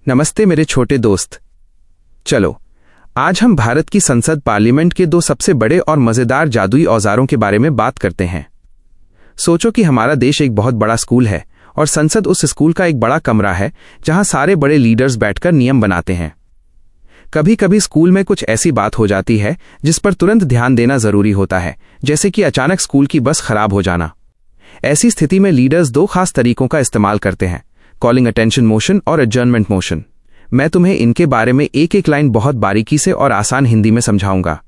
नमस्ते मेरे छोटे दोस्त। चलो आज हम भारत की संसद पार्लियामेंट के दो सबसे बड़े और मजेदार जादुई औजारों के बारे में बात करते हैं। सोचो कि हमारा देश एक बहुत बड़ा स्कूल है और संसद उस स्कूल का एक बड़ा कमरा है जहां सारे बड़े लीडर्स बैठकर नियम बनाते हैं। कभी कभी स्कूल में कुछ ऐसी बात हो जाती है जिस पर तुरंत ध्यान देना जरूरी होता है, जैसे कि अचानक स्कूल की बस खराब हो जाना। ऐसी स्थिति में लीडर्स दो खास तरीकों का इस्तेमाल करते हैं, कॉलिंग अटेंशन मोशन और एडजर्नमेंट मोशन। मैं तुम्हें इनके बारे में एक एक लाइन बहुत बारीकी से और आसान हिंदी में समझाऊंगा।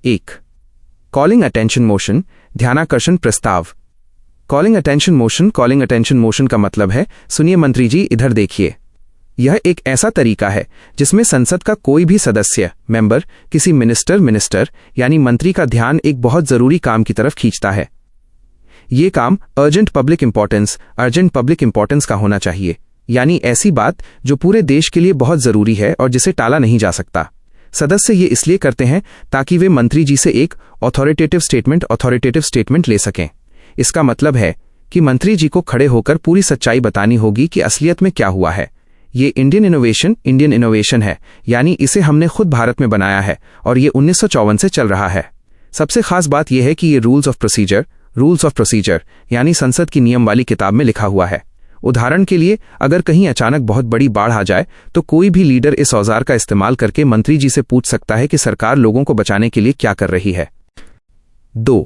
1. कॉलिंग अटेंशन मोशन, ध्यानाकर्षण प्रस्ताव। कॉलिंग अटेंशन मोशन का मतलब है, सुनिए मंत्री जी, इधर देखिए। यह एक ऐसा तरीका है जिसमें संसद का कोई भी सदस्य मेंबर किसी मिनिस्टर यानी मंत्री का ध्यान एक बहुत जरूरी काम की तरफ खींचता है। ये काम अर्जेंट पब्लिक इंपॉर्टेंस का होना चाहिए, यानी ऐसी बात जो पूरे देश के लिए बहुत जरूरी है और जिसे टाला नहीं जा सकता। सदस्य ये इसलिए करते हैं ताकि वे मंत्री जी से एक ऑथोरिटेटिव स्टेटमेंट ले सकें। इसका मतलब है कि मंत्री जी को खड़े होकर पूरी सच्चाई बतानी होगी कि असलियत में क्या हुआ है। ये इंडियन इनोवेशन है, यानी इसे हमने खुद भारत में बनाया है और ये 1954 से चल रहा है। सबसे खास बात यह है कि ये रूल्स ऑफ प्रोसीजर यानी संसद की नियम वाली किताब में लिखा हुआ है। उदाहरण के लिए, अगर कहीं अचानक बहुत बड़ी बाढ़ आ जाए तो कोई भी लीडर इस औजार का इस्तेमाल करके मंत्री जी से पूछ सकता है कि सरकार लोगों को बचाने के लिए क्या कर रही है। 2.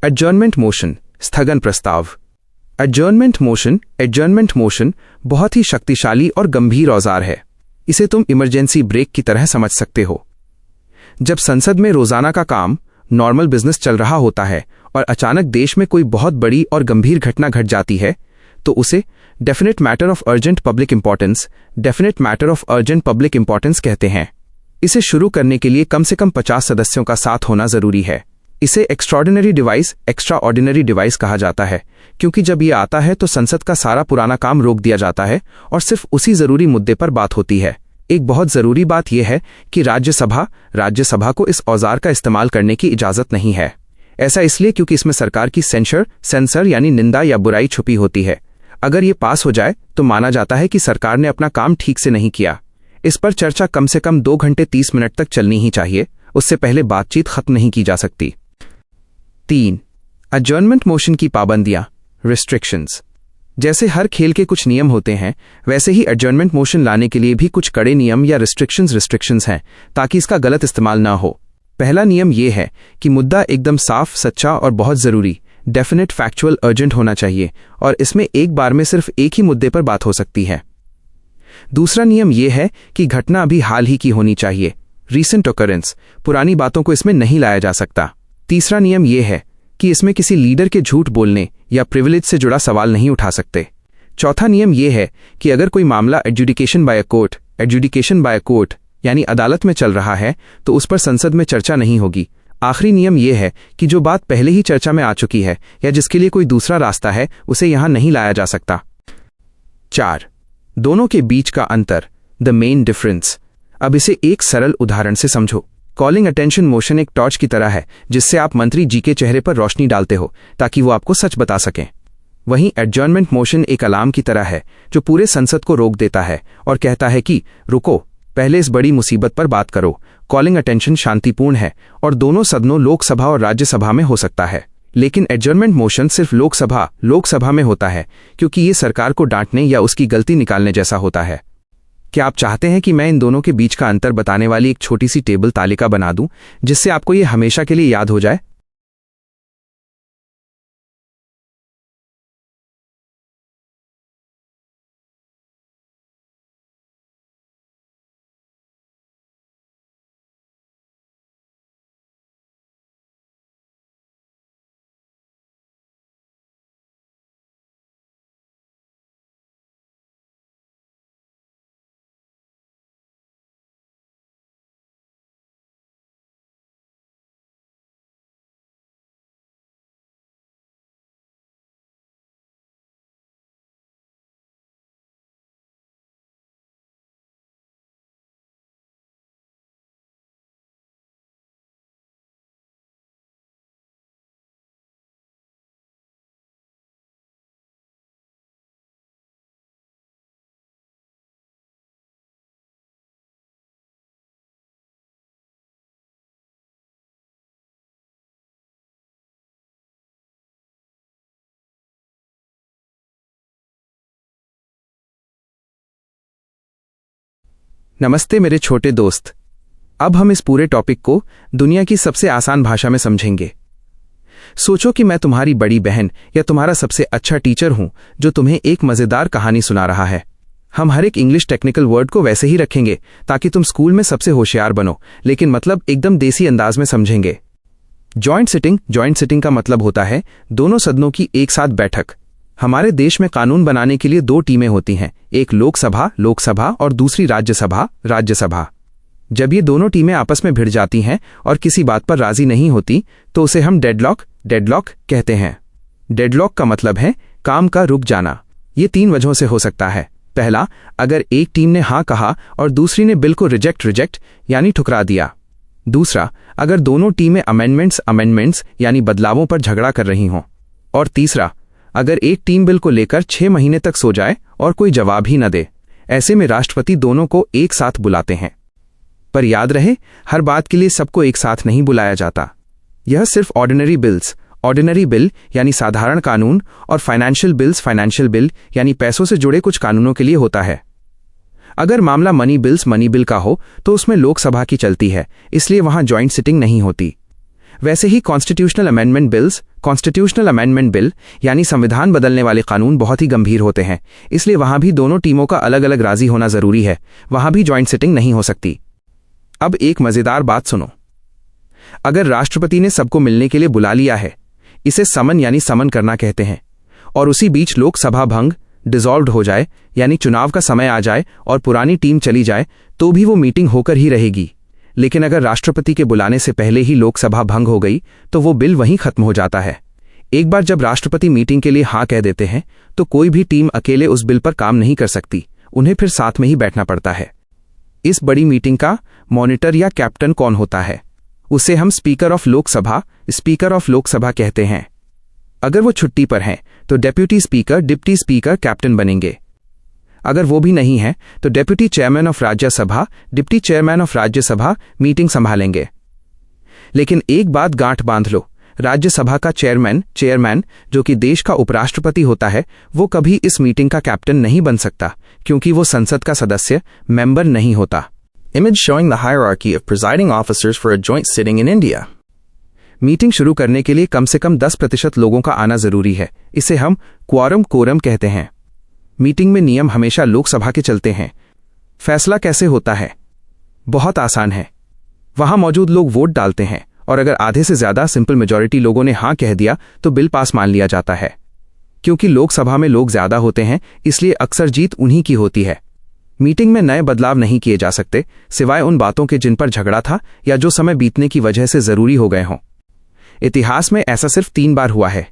एडजर्नमेंट मोशन, स्थगन प्रस्ताव। एडजर्नमेंट मोशन बहुत ही शक्तिशाली और गंभीर औजार है। इसे तुम इमरजेंसी ब्रेक की तरह समझ सकते हो। जब संसद में रोजाना का काम, नॉर्मल बिजनेस चल रहा होता है और अचानक देश में कोई बहुत बड़ी और गंभीर घटना घट जाती है तो उसे definite matter of urgent public importance कहते हैं। इसे शुरू करने के लिए कम से कम 50 सदस्यों का साथ होना जरूरी है। इसे एक्स्ट्राऑर्डिनरी डिवाइस कहा जाता है, क्योंकि जब ये आता है तो संसद का सारा पुराना काम रोक दिया जाता है और सिर्फ उसी जरूरी मुद्दे पर बात होती है। एक बहुत जरूरी बात यह है कि राज्यसभा को इस औजार का इस्तेमाल करने की इजाजत नहीं है। ऐसा इसलिए क्योंकि इसमें सरकार की सेंसर यानी निंदा या बुराई छुपी होती है। अगर ये पास हो जाए तो माना जाता है कि सरकार ने अपना काम ठीक से नहीं किया। इस पर चर्चा कम से कम 2 घंटे 30 मिनट तक चलनी ही चाहिए, उससे पहले बातचीत खत्म नहीं की जा सकती। 3. एडजर्नमेंट मोशन की पाबंदियां, रिस्ट्रिक्शंस। जैसे हर खेल के कुछ नियम होते हैं, वैसे ही एडजर्नमेंट मोशन लाने के लिए भी कुछ कड़े नियम या रिस्ट्रिक्शंस हैं, ताकि इसका गलत इस्तेमाल ना हो। पहला नियम यह है कि मुद्दा एकदम साफ, सच्चा और बहुत जरूरी, डेफिनेट, फैक्चुअल, अर्जेंट होना चाहिए और इसमें एक बार में सिर्फ एक ही मुद्दे पर बात हो सकती है। दूसरा नियम यह है कि घटना अभी हाल ही की होनी चाहिए, रीसेंट ऑकरेंस, पुरानी बातों को इसमें नहीं लाया जा सकता। तीसरा नियम यह है कि इसमें किसी लीडर के झूठ बोलने या प्रिविलेज से जुड़ा सवाल नहीं उठा सकते। चौथा नियम यह है कि अगर कोई मामला एडजुडिकेशन बाय कोर्ट यानी अदालत में चल रहा है तो उस पर संसद में चर्चा नहीं होगी। आखिरी नियम यह है कि जो बात पहले ही चर्चा में आ चुकी है या जिसके लिए कोई दूसरा रास्ता है, उसे यहां नहीं लाया जा सकता। 4. दोनों के बीच का अंतर, द मेन डिफरेंस। अब इसे एक सरल उदाहरण से समझो। कॉलिंग अटेंशन मोशन एक टॉर्च की तरह है जिससे आप मंत्री जी के चेहरे पर रोशनी डालते हो ताकि वो आपको सच बता सकें। वहीं एडजर्नमेंट मोशन एक अलार्म की तरह है जो पूरे संसद को रोक देता है और कहता है कि रुको, पहले इस बड़ी मुसीबत पर बात करो। कॉलिंग अटेंशन शांतिपूर्ण है और दोनों सदनों, लोकसभा और राज्यसभा में हो सकता है, लेकिन एडजर्नमेंट मोशन सिर्फ लोकसभा में होता है, क्योंकि ये सरकार को डांटने या उसकी गलती निकालने जैसा होता है। क्या आप चाहते हैं कि मैं इन दोनों के बीच का अंतर बताने वाली एक छोटी सी टेबल तालिका बना दूं, जिससे आपको ये हमेशा के लिए याद हो जाए? नमस्ते मेरे छोटे दोस्त। अब हम इस पूरे टॉपिक को दुनिया की सबसे आसान भाषा में समझेंगे। सोचो कि मैं तुम्हारी बड़ी बहन या तुम्हारा सबसे अच्छा टीचर हूं जो तुम्हें एक मजेदार कहानी सुना रहा है। हम हर एक इंग्लिश टेक्निकल वर्ड को वैसे ही रखेंगे ताकि तुम स्कूल में सबसे होशियार बनो, लेकिन मतलब एकदम देसी अंदाज में समझेंगे। जॉइंट सिटिंग का मतलब होता है दोनों सदनों की एक साथ बैठक। हमारे देश में कानून बनाने के लिए दो टीमें होती हैं, एक लोकसभा और दूसरी राज्यसभा। जब ये दोनों टीमें आपस में भिड़ जाती हैं और किसी बात पर राजी नहीं होती तो उसे हम डेडलॉक कहते हैं। डेडलॉक का मतलब है काम का रुक जाना। ये 3 वजहों से हो सकता है। पहला, अगर एक टीम ने हाँ कहा और दूसरी ने बिल को रिजेक्ट यानी ठुकरा दिया। दूसरा, अगर दोनों टीमें अमेंडमेंट्स यानी बदलावों पर झगड़ा कर रही हों। और तीसरा, अगर एक टीम बिल को लेकर 6 महीने तक सो जाए और कोई जवाब ही न दे। ऐसे में राष्ट्रपति दोनों को एक साथ बुलाते हैं। पर याद रहे, हर बात के लिए सबको एक साथ नहीं बुलाया जाता। यह सिर्फ ऑर्डिनरी बिल यानी साधारण कानून और फाइनेंशियल बिल यानी पैसों से जुड़े कुछ कानूनों के लिए होता है। अगर मामला मनी बिल का हो तो उसमें लोकसभा की चलती है, इसलिए वहां जॉइंट सिटिंग नहीं होती। वैसे ही कॉन्स्टिट्यूशनल अमेंडमेंट बिल यानी संविधान बदलने वाले कानून बहुत ही गंभीर होते हैं, इसलिए वहां भी दोनों टीमों का अलग अलग राजी होना जरूरी है। वहां भी जॉइंट सिटिंग नहीं हो सकती। अब एक मजेदार बात सुनो। अगर राष्ट्रपति ने सबको मिलने के लिए बुला लिया है, इसे समन करना कहते हैं, और उसी बीच लोकसभा डिसॉल्व्ड हो जाए यानी चुनाव का समय आ जाए और पुरानी टीम चली जाए तो भी वो मीटिंग होकर ही रहेगी। लेकिन अगर राष्ट्रपति के बुलाने से पहले ही लोकसभा भंग हो गई तो वो बिल वहीं खत्म हो जाता है। एक बार जब राष्ट्रपति मीटिंग के लिए हाँ कह देते हैं तो कोई भी टीम अकेले उस बिल पर काम नहीं कर सकती, उन्हें फिर साथ में ही बैठना पड़ता है। इस बड़ी मीटिंग का मॉनिटर या कैप्टन कौन होता है? उसे हम स्पीकर ऑफ लोकसभा कहते हैं। अगर वो छुट्टी पर हैं तो डिप्टी स्पीकर कैप्टन बनेंगे। अगर वो भी नहीं है तो deputy chairman of Rajya Sabha meeting संभालेंगे। लेकिन एक बात गांठ बांध लो, राज्यसभा का चेयरमैन जो कि देश का उपराष्ट्रपति होता है, वो कभी इस मीटिंग का कैप्टन नहीं बन सकता क्योंकि वो संसद का सदस्य मेंबर नहीं होता। Image showing the hierarchy of presiding officers for a joint sitting in India. Meeting शुरू करने के लिए कम से कम 10% लोगों का आना जरूरी है। इसे हम कोरम कहते हैं। मीटिंग में नियम हमेशा लोकसभा के चलते हैं। फैसला कैसे होता है? बहुत आसान है। वहां मौजूद लोग वोट डालते हैं और अगर आधे से ज्यादा सिंपल मेजॉरिटी लोगों ने हां कह दिया तो बिल पास मान लिया जाता है। क्योंकि लोकसभा में लोग ज्यादा होते हैं, इसलिए अक्सर जीत उन्हीं की होती है। मीटिंग में नए बदलाव नहीं किए जा सकते सिवाय उन बातों के जिन पर झगड़ा था या जो समय बीतने की वजह से जरूरी हो गए हों। इतिहास में ऐसा सिर्फ 3 बार हुआ है।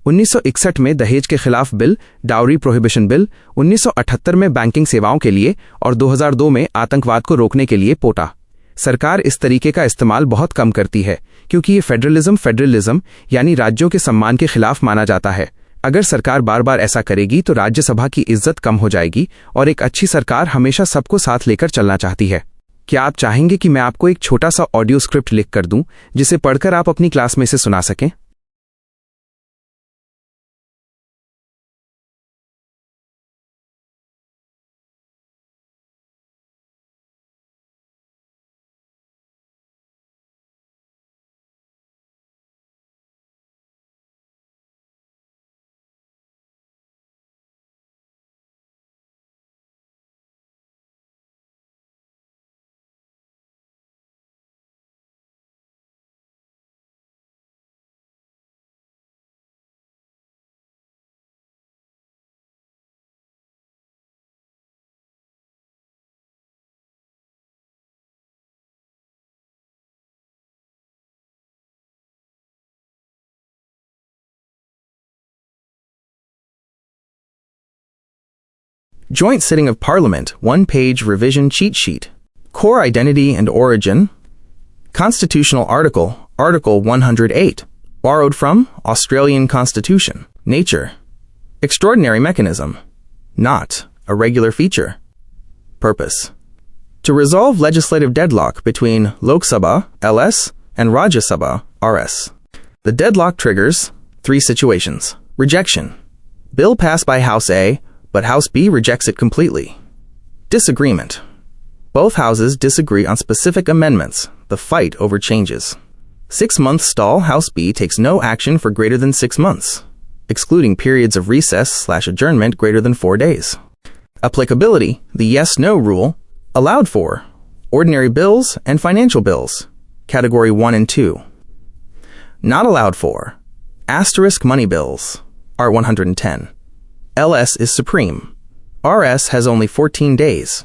1961 में दहेज के खिलाफ बिल, डाउरी प्रोहिबिशन बिल, 1978 में बैंकिंग सेवाओं के लिए और 2002 में आतंकवाद को रोकने के लिए पोटा। सरकार इस तरीके का इस्तेमाल बहुत कम करती है क्योंकि ये फेडरलिज्म यानी राज्यों के सम्मान के खिलाफ माना जाता है। अगर सरकार बार बार ऐसा करेगी तो राज्यसभा की इज्जत कम हो जाएगी और एक अच्छी सरकार हमेशा सबको साथ लेकर चलना चाहती है। क्या आप चाहेंगे कि मैं आपको एक छोटा सा ऑडियो स्क्रिप्ट लिख कर दूं जिसे पढ़कर आप अपनी क्लास में इसे सुना सकें? Joint sitting of Parliament, 1-page revision cheat sheet. Core identity and origin. Constitutional article, Article 108. Borrowed from Australian Constitution. Nature. Extraordinary mechanism. Not a regular feature. Purpose. To resolve legislative deadlock between Lok Sabha, LS, and Rajya Sabha, RS. The deadlock triggers 3 situations. Rejection. Bill passed by House A, but House B rejects it completely. Disagreement. Both houses disagree on specific amendments. The fight over changes. 6-month stall. House B takes no action for greater than 6 months, excluding periods of recess/adjournment greater than 4 days. Applicability. The yes-no rule allowed for ordinary bills and financial bills, Category 1 and 2. Not allowed for asterisk money bills, Art 110. LS is supreme. RS has only 14 days.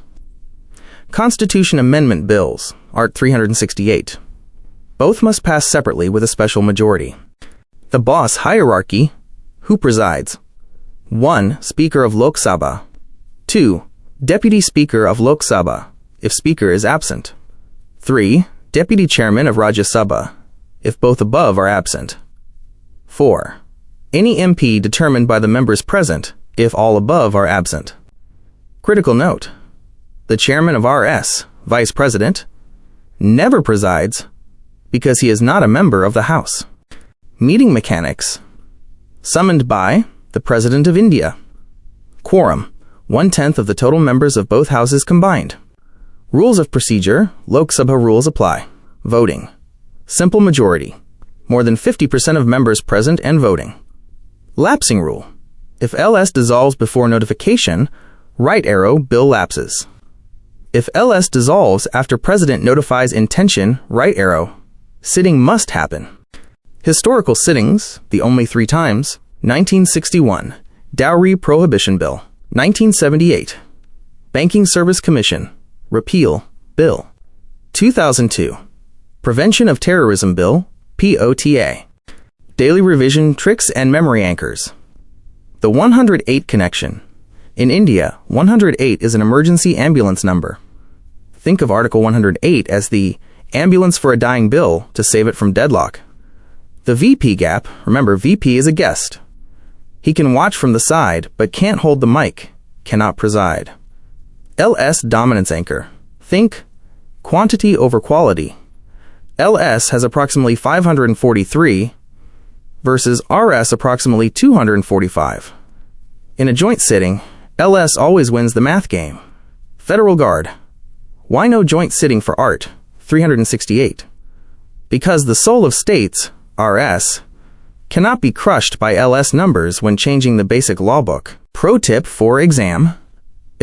Constitution Amendment bills, Art 368. Both must pass separately with a special majority. The boss hierarchy. Who presides? 1. Speaker of Lok Sabha. 2. Deputy Speaker of Lok Sabha, if Speaker is absent. 3. Deputy Chairman of Rajya Sabha, if both above are absent. 4. Any MP determined by the members present, if all above are absent. Critical note: the Chairman of RS, Vice President, never presides because he is not a member of the House. Meeting mechanics. Summoned by the President of India. Quorum: 1/10 of the total members of both houses combined. Rules of procedure. Lok Sabha rules apply. Voting: simple majority, more than 50% of members present and voting. Lapsing rule: if LS dissolves before notification, right arrow, bill lapses. If LS dissolves after President notifies intention, right arrow, sitting must happen. Historical sittings, the only 3 times: 1961, Dowry Prohibition Bill; 1978, Banking Service Commission, Repeal, Bill; 2002, Prevention of Terrorism Bill, POTA. Daily revision, tricks and memory anchors. The 108 connection. In India, 108 is an emergency ambulance number. Think of Article 108 as the ambulance for a dying bill to save it from deadlock. The VP gap. Remember, VP is a guest. He can watch from the side, but can't hold the mic, cannot preside. LS dominance anchor. Think quantity over quality. LS has approximately 543 versus RS approximately 245. In a joint sitting, LS always wins the math game. Federal Guard. Why no joint sitting for Art 368? Because the soul of states, RS, cannot be crushed by LS numbers when changing the basic law book. Pro tip for exam: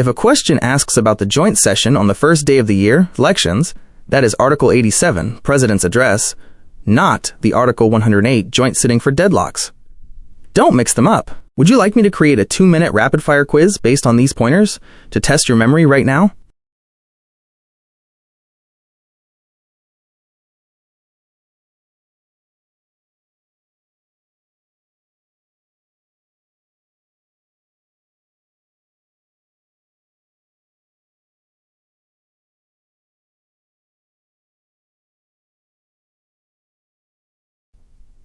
if a question asks about the joint session on the first day of the year, elections, that is Article 87, President's Address, not the Article 108, joint sitting for deadlocks. Don't mix them up. Would you like me to create a 2-minute rapid-fire quiz based on these pointers to test your memory right now?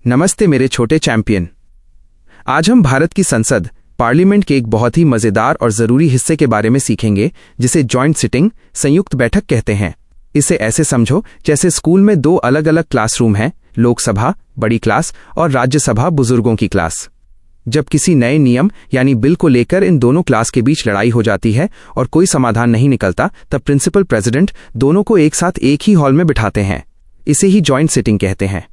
नमस्ते मेरे छोटे champion. आज हम भारत की संसद parliament के एक बहुत ही मजेदार और जरूरी हिस्से के बारे में सीखेंगे जिसे जॉइंट सिटिंग, संयुक्त बैठक कहते हैं। इसे ऐसे समझो जैसे स्कूल में 2 अलग अलग क्लासरूम हैं, लोकसभा बड़ी क्लास और राज्यसभा बुजुर्गों की क्लास। जब किसी नए नियम यानी बिल को लेकर इन दोनों क्लास के बीच लड़ाई हो जाती है और कोई समाधान नहीं निकलता, तब प्रिंसिपल प्रेसिडेंट दोनों को एक साथ एक ही हॉल में बिठाते हैं। इसे ही जॉइंट सिटिंग कहते हैं।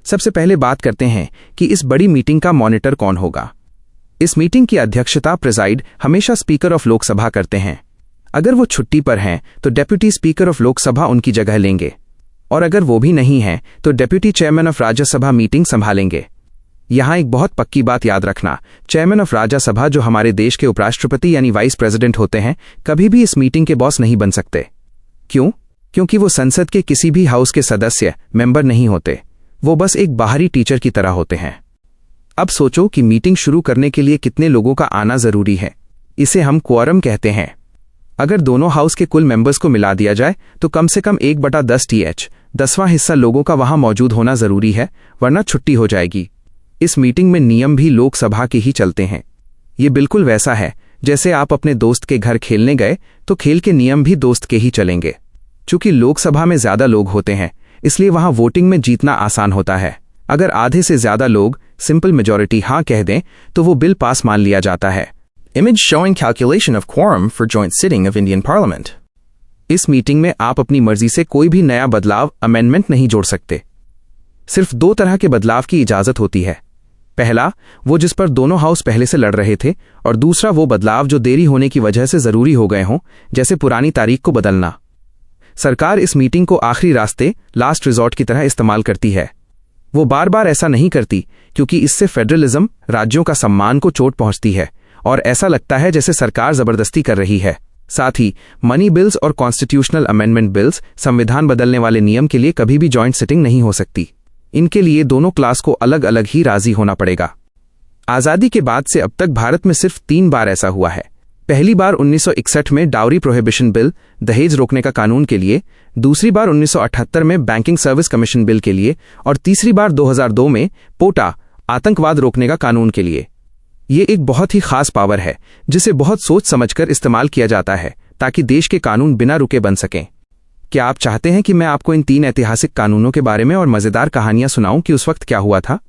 सबसे पहले बात करते हैं कि इस बड़ी मीटिंग का मॉनिटर कौन होगा। इस मीटिंग की अध्यक्षता प्रिजाइड हमेशा स्पीकर ऑफ लोकसभा करते हैं। अगर वो छुट्टी पर हैं तो डेप्यूटी स्पीकर ऑफ लोकसभा उनकी जगह लेंगे, और अगर वो भी नहीं हैं तो deputy chairman of Rajya Sabha meeting संभालेंगे। यहां एक बहुत पक्की बात याद रखना, चेयरमैन ऑफ राज्यसभा जो हमारे देश के उपराष्ट्रपति यानी वाइस प्रेसिडेंट होते हैं, कभी भी इस मीटिंग के बॉस नहीं बन सकते। क्यों? क्योंकि वो संसद के किसी भी हाउस के सदस्य मेंबर नहीं होते, वो बस एक बाहरी टीचर की तरह होते हैं। अब सोचो कि मीटिंग शुरू करने के लिए कितने लोगों का आना जरूरी है। इसे हम क्वोरम कहते हैं। अगर दोनों हाउस के कुल मेंबर्स को मिला दिया जाए तो कम से कम 1/10 TH 10वां हिस्सा लोगों का वहां मौजूद होना जरूरी है, वरना छुट्टी हो जाएगी। इस मीटिंग में नियम भी लोकसभा के ही चलते हैं। ये बिल्कुल वैसा है जैसे आप अपने दोस्त के घर खेलने गए तो खेल के नियम भी दोस्त के ही चलेंगे। चूंकि लोकसभा में ज्यादा लोग होते हैं, इसलिए वहां वोटिंग में जीतना आसान होता है। अगर आधे से ज्यादा लोग सिंपल मेजॉरिटी हाँ कह दें तो वो बिल पास मान लिया जाता है। Image showing calculation of quorum for joint sitting of Indian Parliament. इस मीटिंग में आप अपनी मर्जी से कोई भी नया बदलाव अमेंडमेंट नहीं जोड़ सकते। सिर्फ 2 तरह के बदलाव की इजाजत होती है। पहला, वो जिस पर दोनों हाउस पहले से लड़ रहे थे, और दूसरा वो बदलाव जो देरी होने की वजह से जरूरी हो गए हों, जैसे पुरानी तारीख को बदलना। सरकार इस मीटिंग को आखिरी रास्ते, लास्ट रिजॉर्ट की तरह इस्तेमाल करती है। वो बार बार ऐसा नहीं करती क्योंकि इससे फेडरलिज्म, राज्यों का सम्मान को चोट पहुंचती है और ऐसा लगता है जैसे सरकार जबरदस्ती कर रही है। साथ ही मनी बिल्स और कॉन्स्टिट्यूशनल अमेंडमेंट बिल्स, संविधान बदलने वाले नियम के लिए कभी भी जॉइंट सिटिंग नहीं हो सकती। इनके लिए दोनों क्लास को अलग अलग ही राजी होना पड़ेगा। आज़ादी के बाद से अब तक भारत में सिर्फ 3 बार ऐसा हुआ है। पहली बार 1961 में डाउरी प्रोहिबिशन बिल, दहेज रोकने का कानून के लिए, दूसरी बार 1978 में बैंकिंग सर्विस कमीशन बिल के लिए, और तीसरी बार 2002 में पोटा, आतंकवाद रोकने का कानून के लिए। ये एक बहुत ही खास पावर है जिसे बहुत सोच समझकर इस्तेमाल किया जाता है ताकि देश के कानून बिना रुके बन सकें। क्या आप चाहते हैं कि मैं आपको इन 3 ऐतिहासिक कानूनों के बारे में और मजेदार कहानियां सुनाऊं कि उस वक्त क्या हुआ था?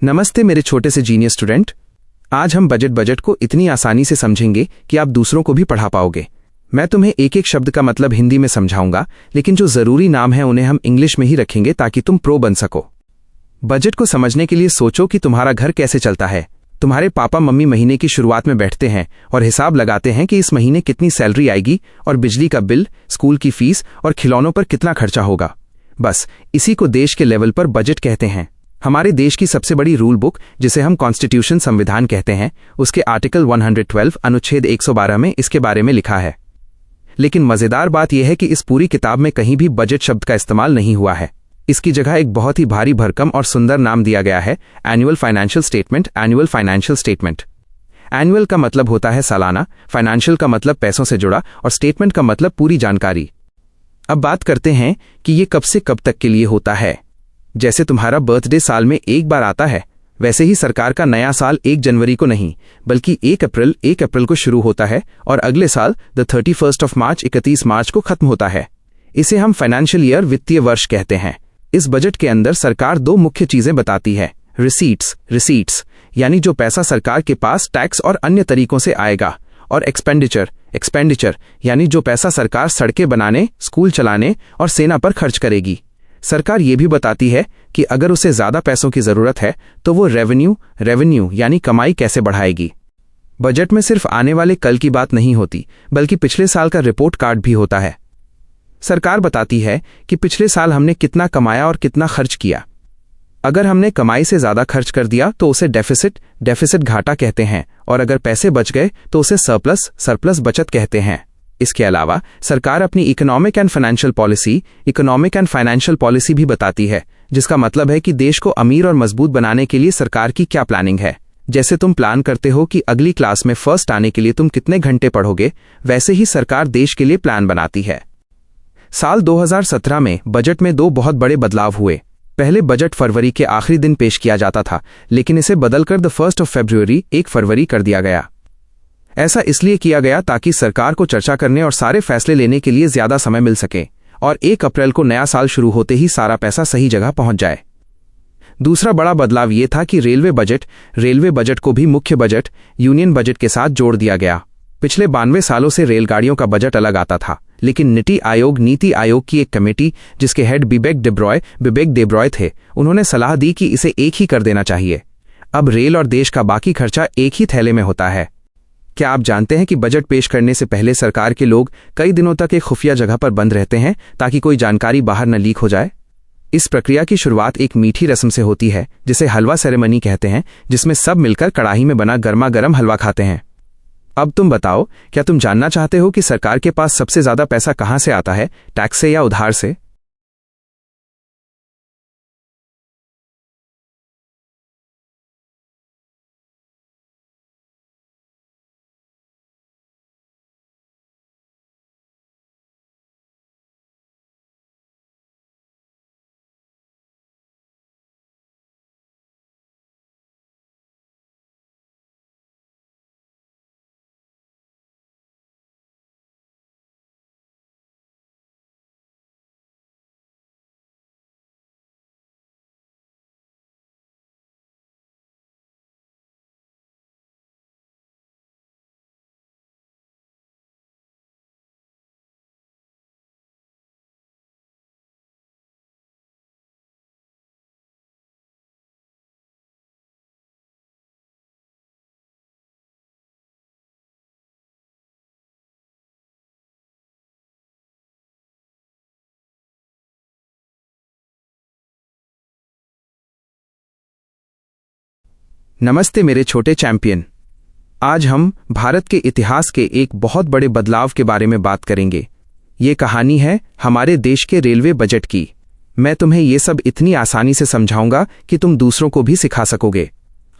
नमस्ते मेरे छोटे से जीनियस स्टूडेंट। आज हम बजट को इतनी आसानी से समझेंगे कि आप दूसरों को भी पढ़ा पाओगे। मैं तुम्हें एक एक शब्द का मतलब हिंदी में समझाऊंगा, लेकिन जो जरूरी नाम है उन्हें हम इंग्लिश में ही रखेंगे ताकि तुम प्रो बन सको। बजट को समझने के लिए सोचो कि तुम्हारा घर कैसे चलता है। तुम्हारे पापा मम्मी महीने की शुरुआत में बैठते हैं और हिसाब लगाते हैं कि इस महीने कितनी सैलरी आएगी और बिजली का बिल, स्कूल की फीस और खिलौनों पर कितना खर्चा होगा। बस इसी को देश के लेवल पर बजट कहते हैं। हमारे देश की सबसे बड़ी रूल बुक, जिसे हम कॉन्स्टिट्यूशन संविधान कहते हैं, उसके आर्टिकल 112 अनुच्छेद 112 में इसके बारे में लिखा है। लेकिन मजेदार बात यह है कि इस पूरी किताब में कहीं भी बजट शब्द का इस्तेमाल नहीं हुआ है। इसकी जगह एक बहुत ही भारी भरकम और सुंदर नाम दिया गया है, annual financial statement. Annual financial statement. Annual का मतलब होता है सालाना, फाइनेंशियल का मतलब पैसों से जुड़ा, और स्टेटमेंट का मतलब पूरी जानकारी। अब बात करते हैं कि ये कब से कब तक के लिए होता है। जैसे तुम्हारा बर्थडे साल में एक बार आता है, वैसे ही सरकार का नया साल 1 जनवरी को नहीं बल्कि 1 अप्रैल को शुरू होता है और अगले साल 31 मार्च 31 मार्च को खत्म होता है। इसे हम फाइनेंशियल ईयर, वित्तीय वर्ष कहते हैं। इस बजट के अंदर सरकार 2 मुख्य चीजें बताती है। रिसीट्स यानी जो पैसा सरकार के पास टैक्स और अन्य तरीकों से आएगा, और एक्सपेंडिचर यानी जो पैसा सरकार सड़कें बनाने, स्कूल चलाने और सेना पर खर्च करेगी। सरकार ये भी बताती है कि अगर उसे ज्यादा पैसों की जरूरत है तो वो रेवेन्यू यानी कमाई कैसे बढ़ाएगी। बजट में सिर्फ आने वाले कल की बात नहीं होती, बल्कि पिछले साल का रिपोर्ट कार्ड भी होता है। सरकार बताती है कि पिछले साल हमने कितना कमाया और कितना खर्च किया। अगर हमने कमाई से ज्यादा खर्च कर दिया तो उसे डेफिसिट घाटा कहते हैं, और अगर पैसे बच गए तो उसे सरप्लस बचत कहते हैं। इसके अलावा सरकार अपनी इकोनॉमिक एंड फाइनेंशियल पॉलिसी भी बताती है, जिसका मतलब है कि देश को अमीर और मजबूत बनाने के लिए सरकार की क्या प्लानिंग है। जैसे तुम प्लान करते हो कि अगली क्लास में फर्स्ट आने के लिए तुम कितने घंटे पढ़ोगे, वैसे ही सरकार देश के लिए प्लान बनाती है। साल 2017 में बजट में 2 बहुत बड़े बदलाव हुए। पहले बजट फरवरी के आखिरी दिन पेश किया जाता था, लेकिन इसे बदलकर 1 फरवरी 1 फरवरी कर दिया गया। ऐसा इसलिए किया गया ताकि सरकार को चर्चा करने और सारे फैसले लेने के लिए ज्यादा समय मिल सके, और 1 अप्रैल को नया साल शुरू होते ही सारा पैसा सही जगह पहुंच जाए। दूसरा बड़ा बदलाव ये था कि रेलवे बजट को भी मुख्य बजट, यूनियन बजट के साथ जोड़ दिया गया। पिछले 92 सालों से रेलगाड़ियों का बजट अलग आता था, लेकिन नीति आयोग की एक कमेटी, जिसके हेड बिबेक डेब्रॉय थे, उन्होंने सलाह दी कि इसे एक ही कर देना चाहिए। अब रेल और देश का बाकी खर्चा एक ही थैले में होता है। क्या आप जानते हैं कि बजट पेश करने से पहले सरकार के लोग कई दिनों तक एक खुफिया जगह पर बंद रहते हैं ताकि कोई जानकारी बाहर न लीक हो जाए? इस प्रक्रिया की शुरुआत एक मीठी रस्म से होती है जिसे हलवा सेरेमनी कहते हैं, जिसमें सब मिलकर कड़ाही में बना गर्मा गर्म हलवा खाते हैं। अब तुम बताओ, क्या तुम जानना चाहते हो कि सरकार के पास सबसे ज्यादा पैसा कहां से आता है, टैक्स से या उधार से? नमस्ते मेरे छोटे चैंपियन। आज हम भारत के इतिहास के एक बहुत बड़े बदलाव के बारे में बात करेंगे। ये कहानी है हमारे देश के रेलवे बजट की। मैं तुम्हें ये सब इतनी आसानी से समझाऊंगा कि तुम दूसरों को भी सिखा सकोगे।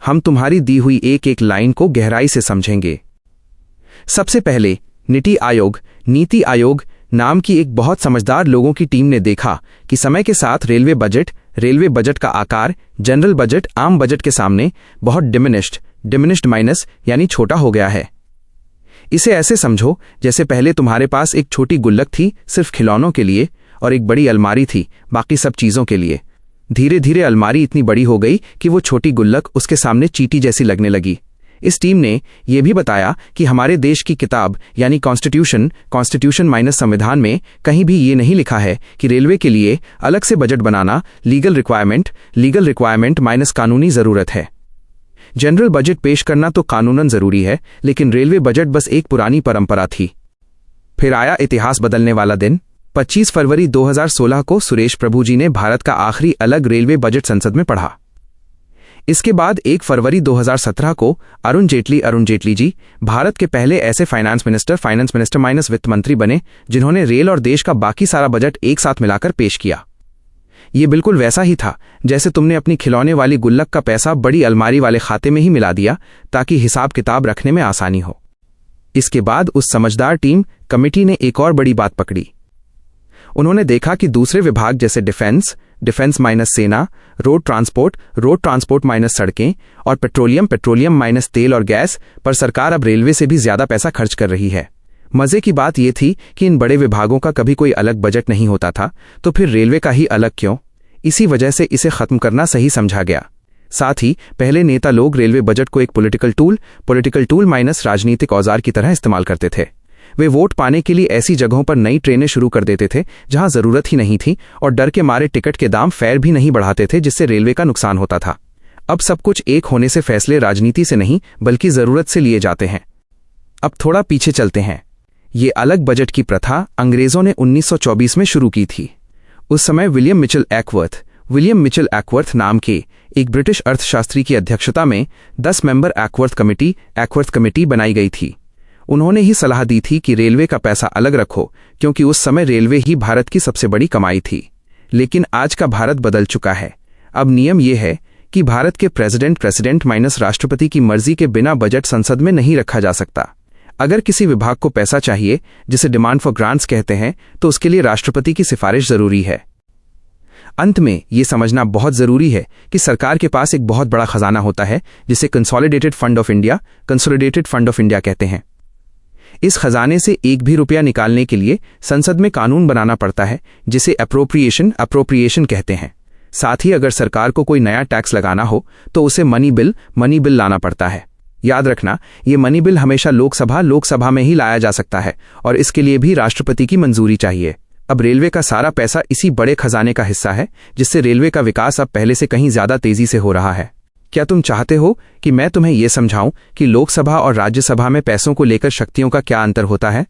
हम तुम्हारी दी हुई एक एक लाइन को गहराई से समझेंगे। सबसे पहले नीति आयोग नाम की एक बहुत समझदार लोगों की टीम ने देखा कि समय के साथ रेलवे बजट का आकार जनरल बजट आम बजट के सामने बहुत डिमिनिश्ड माइनस यानी छोटा हो गया है। इसे ऐसे समझो जैसे पहले तुम्हारे पास एक छोटी गुल्लक थी सिर्फ खिलौनों के लिए, और एक बड़ी अलमारी थी बाकी सब चीजों के लिए। धीरे धीरे अलमारी इतनी बड़ी हो गई कि वो छोटी गुल्लक उसके सामने चींटी जैसी लगने लगी। इस टीम ने यह भी बताया कि हमारे देश की किताब यानी कॉन्स्टिट्यूशन माइनस संविधान में कहीं भी ये नहीं लिखा है कि रेलवे के लिए अलग से बजट बनाना लीगल रिक्वायरमेंट माइनस कानूनी जरूरत है। जनरल बजट पेश करना तो कानूनन जरूरी है, लेकिन रेलवे बजट बस एक पुरानी परंपरा थी। फिर आया इतिहास बदलने वाला दिन। 25 फरवरी 2016 को सुरेश प्रभु जी ने भारत का आखिरी अलग रेलवे बजट संसद में पढ़ा। इसके बाद 1 फरवरी 2017 को अरुण जेटली जी भारत के पहले ऐसे फाइनेंस मिनिस्टर माइनस वित्त मंत्री बने जिन्होंने रेल और देश का बाकी सारा बजट एक साथ मिलाकर पेश किया। ये बिल्कुल वैसा ही था जैसे तुमने अपनी खिलौने वाली गुल्लक का पैसा बड़ी अलमारी वाले खाते में ही मिला दिया ताकि हिसाब किताब रखने में आसानी हो। इसके बाद उस समझदार टीम कमेटी ने एक और बड़ी बात पकड़ी। उन्होंने देखा कि दूसरे विभाग जैसे डिफेंस माइनस सेना, रोड ट्रांसपोर्ट माइनस सड़कें, और पेट्रोलियम माइनस तेल और गैस पर सरकार अब रेलवे से भी ज्यादा पैसा खर्च कर रही है। मजे की बात यह थी कि इन बड़े विभागों का कभी कोई अलग बजट नहीं होता था, तो फिर रेलवे का ही अलग क्यों? इसी वजह से इसे खत्म करना सही समझा गया। साथ ही पहले नेता लोग रेलवे बजट को एक पॉलिटिकल टूल माइनस राजनीतिक औजार की तरह इस्तेमाल करते थे। वे वोट पाने के लिए ऐसी जगहों पर नई ट्रेनें शुरू कर देते थे जहां जरूरत ही नहीं थी, और डर के मारे टिकट के दाम फेयर भी नहीं बढ़ाते थे, जिससे रेलवे का नुकसान होता था। अब सब कुछ एक होने से फैसले राजनीति से नहीं बल्कि जरूरत से लिए जाते हैं। अब थोड़ा पीछे चलते हैं। ये अलग बजट की प्रथा अंग्रेजों ने 1924 में शुरू की थी। उस समय विलियम मिचेल एक्वर्थ नाम के एक ब्रिटिश अर्थशास्त्री की अध्यक्षता में 10 मेंबर एक्वर्थ कमेटी बनाई गई थी। उन्होंने ही सलाह दी थी कि रेलवे का पैसा अलग रखो, क्योंकि उस समय रेलवे ही भारत की सबसे बड़ी कमाई थी। लेकिन आज का भारत बदल चुका है। अब नियम यह है कि भारत के प्रेसिडेंट माइनस राष्ट्रपति की मर्जी के बिना बजट संसद में नहीं रखा जा सकता। अगर किसी विभाग को पैसा चाहिए, जिसे डिमांड फॉर ग्रांट्स कहते हैं, तो उसके लिए राष्ट्रपति की सिफारिश जरूरी है। अंत में ये समझना बहुत जरूरी है कि सरकार के पास एक बहुत बड़ा खजाना होता है जिसे कंसोलिडेटेड फंड ऑफ इंडिया कहते हैं। इस खजाने से एक भी रुपया निकालने के लिए संसद में कानून बनाना पड़ता है, जिसे अप्रोप्रिएशन कहते हैं। साथ ही अगर सरकार को कोई नया टैक्स लगाना हो तो उसे मनी बिल लाना पड़ता है। याद रखना, ये मनी बिल हमेशा लोकसभा में ही लाया जा सकता है, और इसके लिए भी राष्ट्रपति की मंजूरी चाहिए। अब रेलवे का सारा पैसा इसी बड़े खजाने का हिस्सा है, जिससे रेलवे का विकास अब पहले से कहीं ज्यादा तेजी से हो रहा है। क्या तुम चाहते हो कि मैं तुम्हें यह समझाऊं कि लोकसभा और राज्यसभा में पैसों को लेकर शक्तियों का क्या अंतर होता है?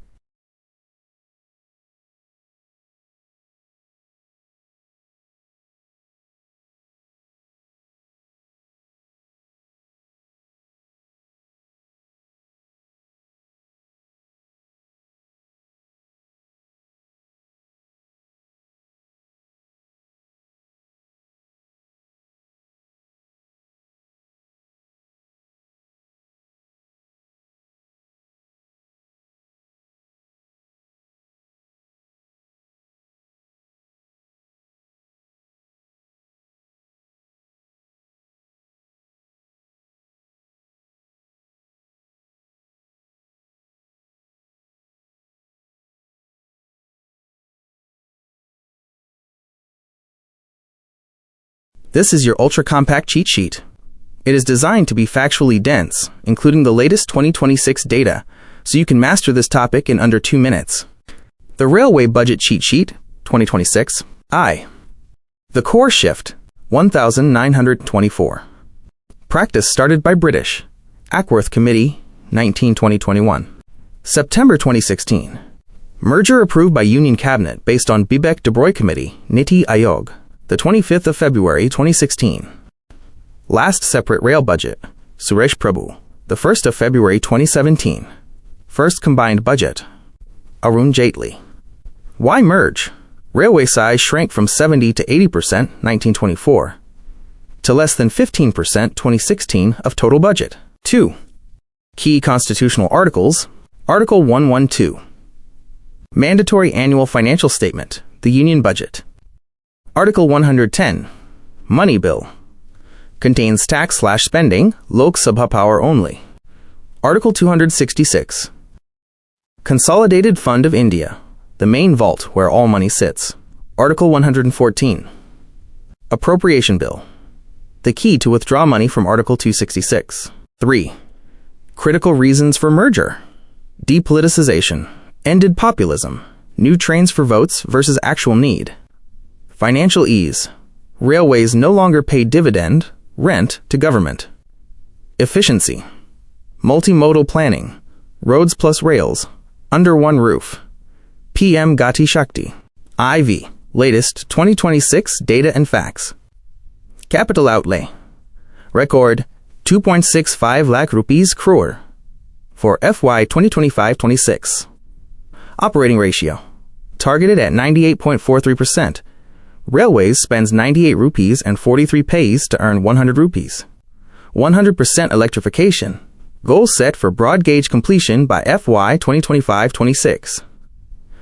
This is your ultra-compact cheat sheet. It is designed to be factually dense, including the latest 2026 data, so you can master this topic in under 2 minutes. The Railway Budget Cheat Sheet, 2026. I. The Core Shift, 1924. Practice started by British. Ackworth Committee, 1920-21. September 2016. Merger approved by Union Cabinet based on Bibek-Debroy Committee, Niti Aayog, the 25th of February 2016. Last separate rail budget, Suresh Prabhu, the 1st of February 2017. First combined budget, Arun Jaitley. Why merge? Railway size shrank from 70 to 80% 1924 to less than 15% 2016 of total budget. 2. Key constitutional articles. Article 112. Mandatory annual financial statement, the Union budget. Article 110. Money bill. Contains tax/spending, Lok Sabha power only. Article 266. Consolidated Fund of India, the main vault where all money sits. Article 114. Appropriation Bill. The key to withdraw money from Article 266. 3. Critical reasons for merger. Depoliticization. Ended populism. New trains for votes versus actual need. Financial ease. Railways no longer pay dividend, rent to government. Efficiency. Multimodal planning. Roads plus rails. Under one roof. PM Gati Shakti. IV. Latest 2026 data and facts. Capital outlay. Record 2.65 lakh rupees crore for FY 2025-26. Operating ratio. Targeted at 98.43%. Railways spends 98 rupees and 43 paise to earn 100 rupees. 100% electrification. Goal set for broad gauge completion by FY 2025-26.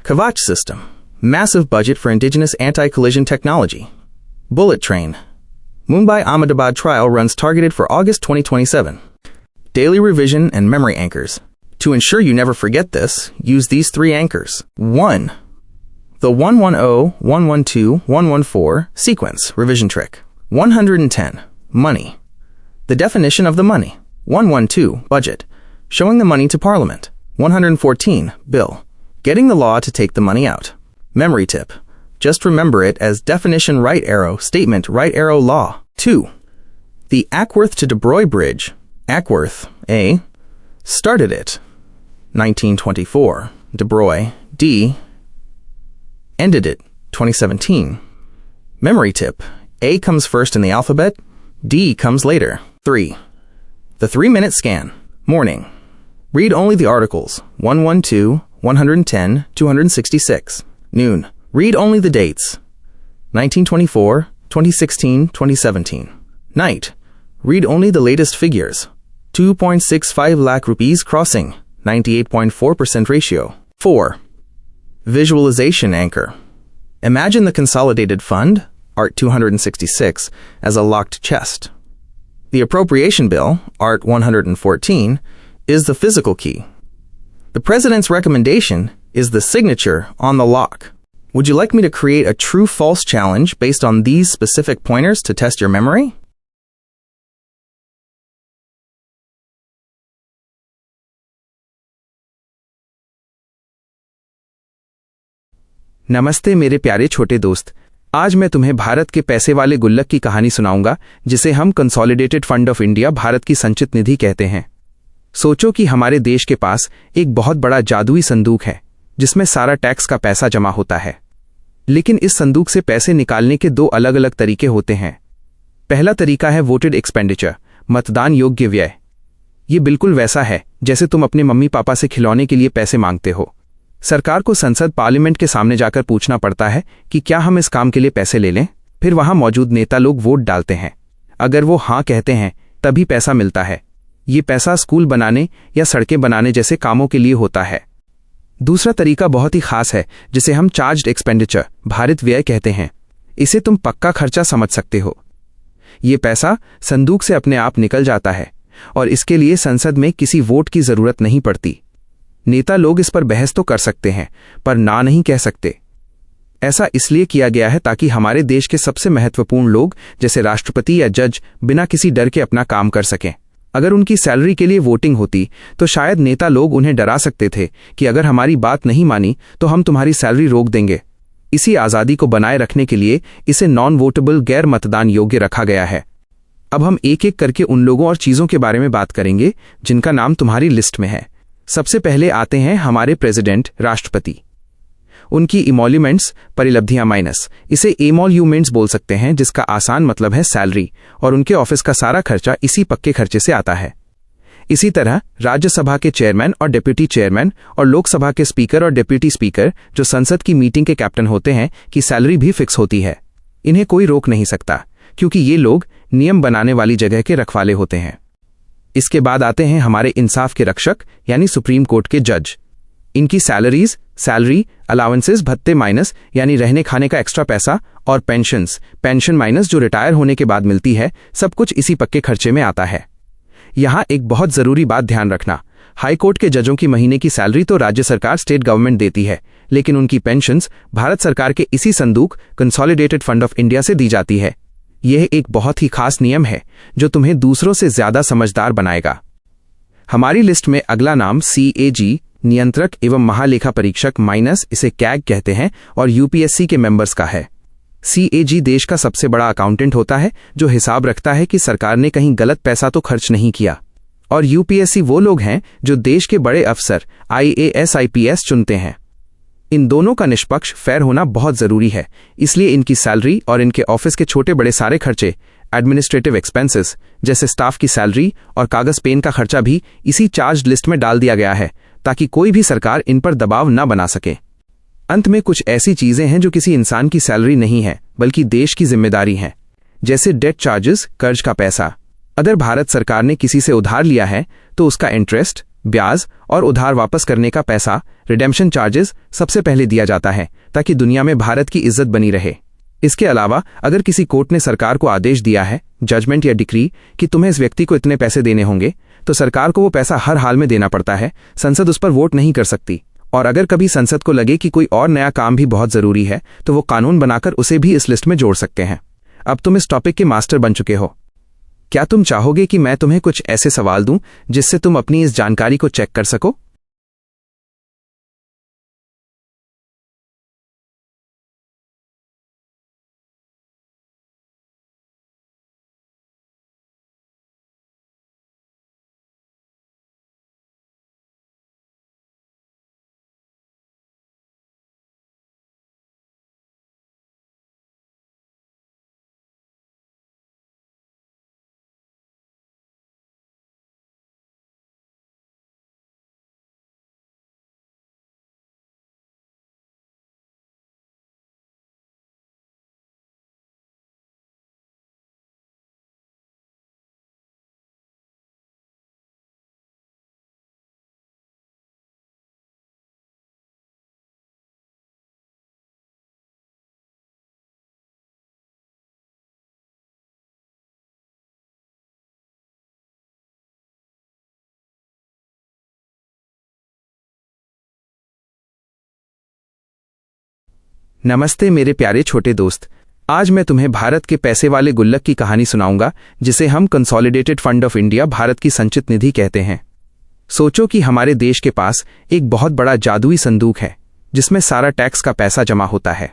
Kavach system. Massive budget for indigenous anti-collision technology. Bullet train. Mumbai-Ahmedabad trial runs targeted for August 2027. Daily revision and memory anchors. To ensure you never forget this, use these 3 anchors. 1. The 110, 112, 114 sequence revision trick. 110. Money. The definition of the money. 112. Budget. Showing the money to Parliament. 114. Bill. Getting the law to take the money out. Memory tip. Just remember it as definition right arrow, statement right arrow law. 2. The Ackworth to Debroy Bridge. Ackworth, A. Started it. 1924. Debroy, D. Ended it. 2017. Memory tip. A comes first in the alphabet. D comes later. 3. The 3-minute scan. Morning. Read only the articles 112, 110, 266. Noon. Read only the dates 1924, 2016, 2017. Night. Read only the latest figures 2.65 lakh rupees crossing, 98.4% ratio. 4. Visualization anchor. Imagine the consolidated fund, Art 266, as a locked chest. The appropriation bill, Art 114, is the physical key. The President's recommendation is the signature on the lock. Would you like me to create a true-false challenge based on these specific pointers to test your memory? नमस्ते मेरे प्यारे छोटे दोस्त। आज मैं तुम्हें भारत के पैसे वाले गुल्लक की कहानी सुनाऊंगा जिसे हम consolidated fund of India Bharat की संचित निधि कहते हैं। सोचो कि हमारे देश के पास एक बहुत बड़ा जादुई संदूक है जिसमें सारा टैक्स का पैसा जमा होता है। लेकिन इस संदूक से पैसे निकालने के 2 अलग अलग तरीके होते हैं। पहला तरीका है वोटेड एक्सपेंडिचर, मतदान योग्य व्यय। ये बिल्कुल वैसा है जैसे तुम अपने मम्मी पापा से खिलौने के लिए पैसे मांगते हो। सरकार को संसद पार्लियामेंट के सामने जाकर पूछना पड़ता है कि क्या हम इस काम के लिए पैसे ले लें। फिर वहां मौजूद नेता लोग वोट डालते हैं। अगर वो हाँ कहते हैं तभी पैसा मिलता है। ये पैसा स्कूल बनाने या सड़कें बनाने जैसे कामों के लिए होता है। दूसरा तरीका बहुत ही खास है जिसे हम चार्ज्ड एक्सपेंडिचर, भारित व्यय कहते हैं। इसे तुम पक्का खर्चा समझ सकते हो। ये पैसा संदूक से अपने आप निकल जाता है और इसके लिए संसद में किसी वोट की जरूरत नहीं पड़ती। नेता लोग इस पर बहस तो कर सकते हैं पर ना नहीं कह सकते। ऐसा इसलिए किया गया है ताकि हमारे देश के सबसे महत्वपूर्ण लोग जैसे राष्ट्रपति या जज बिना किसी डर के अपना काम कर सकें। अगर उनकी सैलरी के लिए वोटिंग होती तो शायद नेता लोग उन्हें डरा सकते थे कि अगर हमारी बात नहीं मानी तो हम तुम्हारी सैलरी रोक देंगे। इसी आज़ादी को बनाए रखने के लिए इसे नॉन वोटेबल गैर मतदान योग्य रखा गया है। अब हम एक एक करके उन लोगों और चीज़ों के बारे में बात करेंगे जिनका नाम तुम्हारी लिस्ट में है। सबसे पहले आते हैं हमारे प्रेसिडेंट राष्ट्रपति। उनकी इमोल्यूमेंट्स परिलब्धियां माइनस, इसे एमोल्यूमेंट्स बोल सकते हैं, जिसका आसान मतलब है सैलरी, और उनके ऑफिस का सारा खर्चा इसी पक्के खर्चे से आता है। इसी तरह राज्यसभा के चेयरमैन और डिप्टी चेयरमैन और लोकसभा के स्पीकर और डिप्टी स्पीकर जो संसद की मीटिंग के कैप्टन होते हैं की सैलरी भी फिक्स होती है। इन्हें कोई रोक नहीं सकता क्योंकि ये लोग नियम बनाने वाली जगह के रखवाले होते हैं। इसके बाद आते हैं हमारे इंसाफ के रक्षक यानी सुप्रीम कोर्ट के जज। इनकी सैलरी अलाउंसेस भत्ते माइनस यानी रहने खाने का एक्स्ट्रा पैसा और पेंशन माइनस जो रिटायर होने के बाद मिलती है, सब कुछ इसी पक्के खर्चे में आता है। यहाँ एक बहुत जरूरी बात ध्यान रखना, हाई कोर्ट के जजों की महीने की सैलरी तो राज्य सरकार स्टेट गवर्नमेंट देती है, लेकिन उनकी पेंशन्स भारत सरकार के इसी संदूक कंसोलिडेटेड फंड ऑफ इंडिया से दी जाती है। यह एक बहुत ही खास नियम है जो तुम्हें दूसरों से ज्यादा समझदार बनाएगा। हमारी लिस्ट में अगला नाम CAG नियंत्रक एवं महालेखा परीक्षक माइनस, इसे कैग कहते हैं, और UPSC के मेंबर्स का है। CAG देश का सबसे बड़ा अकाउंटेंट होता है जो हिसाब रखता है कि सरकार ने कहीं गलत पैसा तो खर्च नहीं किया, और UPSC वो लोग हैं जो देश के बड़े अफसर IAS IPS चुनते हैं। इन दोनों का निष्पक्ष फेयर होना बहुत जरूरी है, इसलिए इनकी सैलरी और इनके ऑफिस के छोटे बड़े सारे खर्चे एडमिनिस्ट्रेटिव एक्सपेंसेस जैसे स्टाफ की सैलरी और कागज पेन का खर्चा भी इसी चार्ज लिस्ट में डाल दिया गया है ताकि कोई भी सरकार इन पर दबाव न बना सके। अंत में कुछ ऐसी चीजें हैं जो किसी इंसान की सैलरी नहीं है बल्कि देश की जिम्मेदारी हैं, जैसे डेट चार्जेस कर्ज का पैसा। अगर भारत सरकार ने किसी से उधार लिया है तो उसका इंटरेस्ट, ब्याज और उधार वापस करने का पैसा रिडेम्पशन चार्जेस सबसे पहले दिया जाता है ताकि दुनिया में भारत की इज्जत बनी रहे। इसके अलावा अगर किसी कोर्ट ने सरकार को आदेश दिया है, जजमेंट या डिक्री, कि तुम्हें इस व्यक्ति को इतने पैसे देने होंगे, तो सरकार को वो पैसा हर हाल में देना पड़ता है। संसद उस पर वोट नहीं कर सकती, और अगर कभी संसद को लगे कि कोई और नया काम भी बहुत जरूरी है तो वो कानून बनाकर उसे भी इस लिस्ट में जोड़ सकते हैं। अब तुम इस टॉपिक के मास्टर बन चुके हो। क्या तुम चाहोगे कि मैं तुम्हें कुछ ऐसे सवाल दूं जिससे तुम अपनी इस जानकारी को चेक कर सको? नमस्ते मेरे प्यारे छोटे दोस्त, आज मैं तुम्हें भारत के पैसे वाले गुल्लक की कहानी सुनाऊंगा जिसे हम consolidated fund of India Bharat की संचित निधि कहते हैं। सोचो कि हमारे देश के पास एक बहुत बड़ा जादुई संदूक है जिसमें सारा टैक्स का पैसा जमा होता है,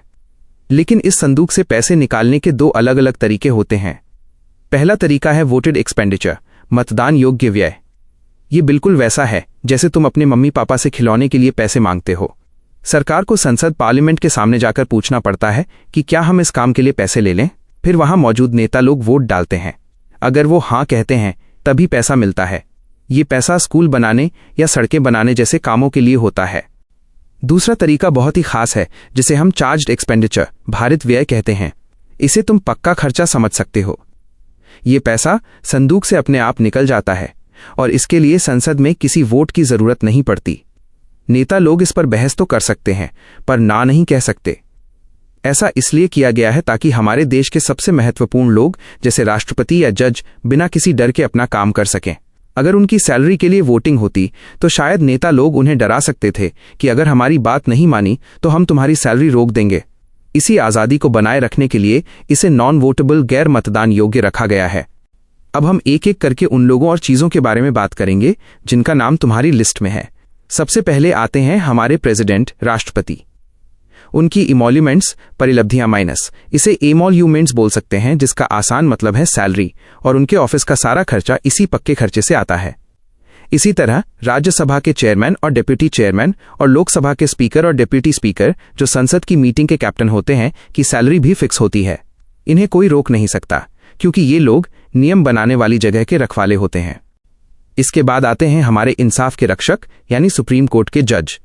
लेकिन इस संदूक से पैसे निकालने के दो अलग अलग तरीके होते हैं। पहला तरीका है वोटेड एक्सपेंडिचर, मतदान योग्य व्यय। ये बिल्कुल वैसा है जैसे तुम अपने मम्मी पापा से खिलौने के लिए पैसे मांगते हो। सरकार को संसद पार्लियामेंट के सामने जाकर पूछना पड़ता है कि क्या हम इस काम के लिए पैसे ले लें। फिर वहां मौजूद नेता लोग वोट डालते हैं। अगर वो हाँ कहते हैं तभी पैसा मिलता है। ये पैसा स्कूल बनाने या सड़कें बनाने जैसे कामों के लिए होता है। दूसरा तरीका बहुत ही खास है जिसे हम चार्ज्ड एक्सपेंडिचर, भारित व्यय कहते हैं। इसे तुम पक्का खर्चा समझ सकते हो। ये पैसा संदूक से अपने आप निकल जाता है और इसके लिए संसद में किसी वोट की जरूरत नहीं पड़ती। नेता लोग इस पर बहस तो कर सकते हैं पर ना नहीं कह सकते। ऐसा इसलिए किया गया है ताकि हमारे देश के सबसे महत्वपूर्ण लोग जैसे राष्ट्रपति या जज बिना किसी डर के अपना काम कर सकें। अगर उनकी सैलरी के लिए वोटिंग होती तो शायद नेता लोग उन्हें डरा सकते थे कि अगर हमारी बात नहीं मानी तो हम तुम्हारी सैलरी रोक देंगे। इसी आज़ादी को बनाए रखने के लिए इसे नॉन वोटेबल गैर मतदान योग्य रखा गया है। अब हम एक एक करके उन लोगों और चीज़ों के बारे में बात करेंगे जिनका नाम तुम्हारी लिस्ट में है। सबसे पहले आते हैं हमारे प्रेसिडेंट, राष्ट्रपति। उनकी इमोल्यूमेंट्स, परिलब्धियां माइनस, इसे एमोल्यूमेंट्स बोल सकते हैं, जिसका आसान मतलब है सैलरी, और उनके ऑफिस का सारा खर्चा इसी पक्के खर्चे से आता है। इसी तरह राज्यसभा के चेयरमैन और डिप्यूटी चेयरमैन और लोकसभा के स्पीकर और डिप्यूटी स्पीकर, जो संसद की मीटिंग के कैप्टन होते हैं, की सैलरी भी फिक्स होती है। इन्हें कोई रोक नहीं सकता, क्योंकि ये लोग नियम बनाने वाली जगह के रखवाले होते हैं। इसके बाद आते हैं हमारे इंसाफ के रक्षक यानी सुप्रीम कोर्ट के जज।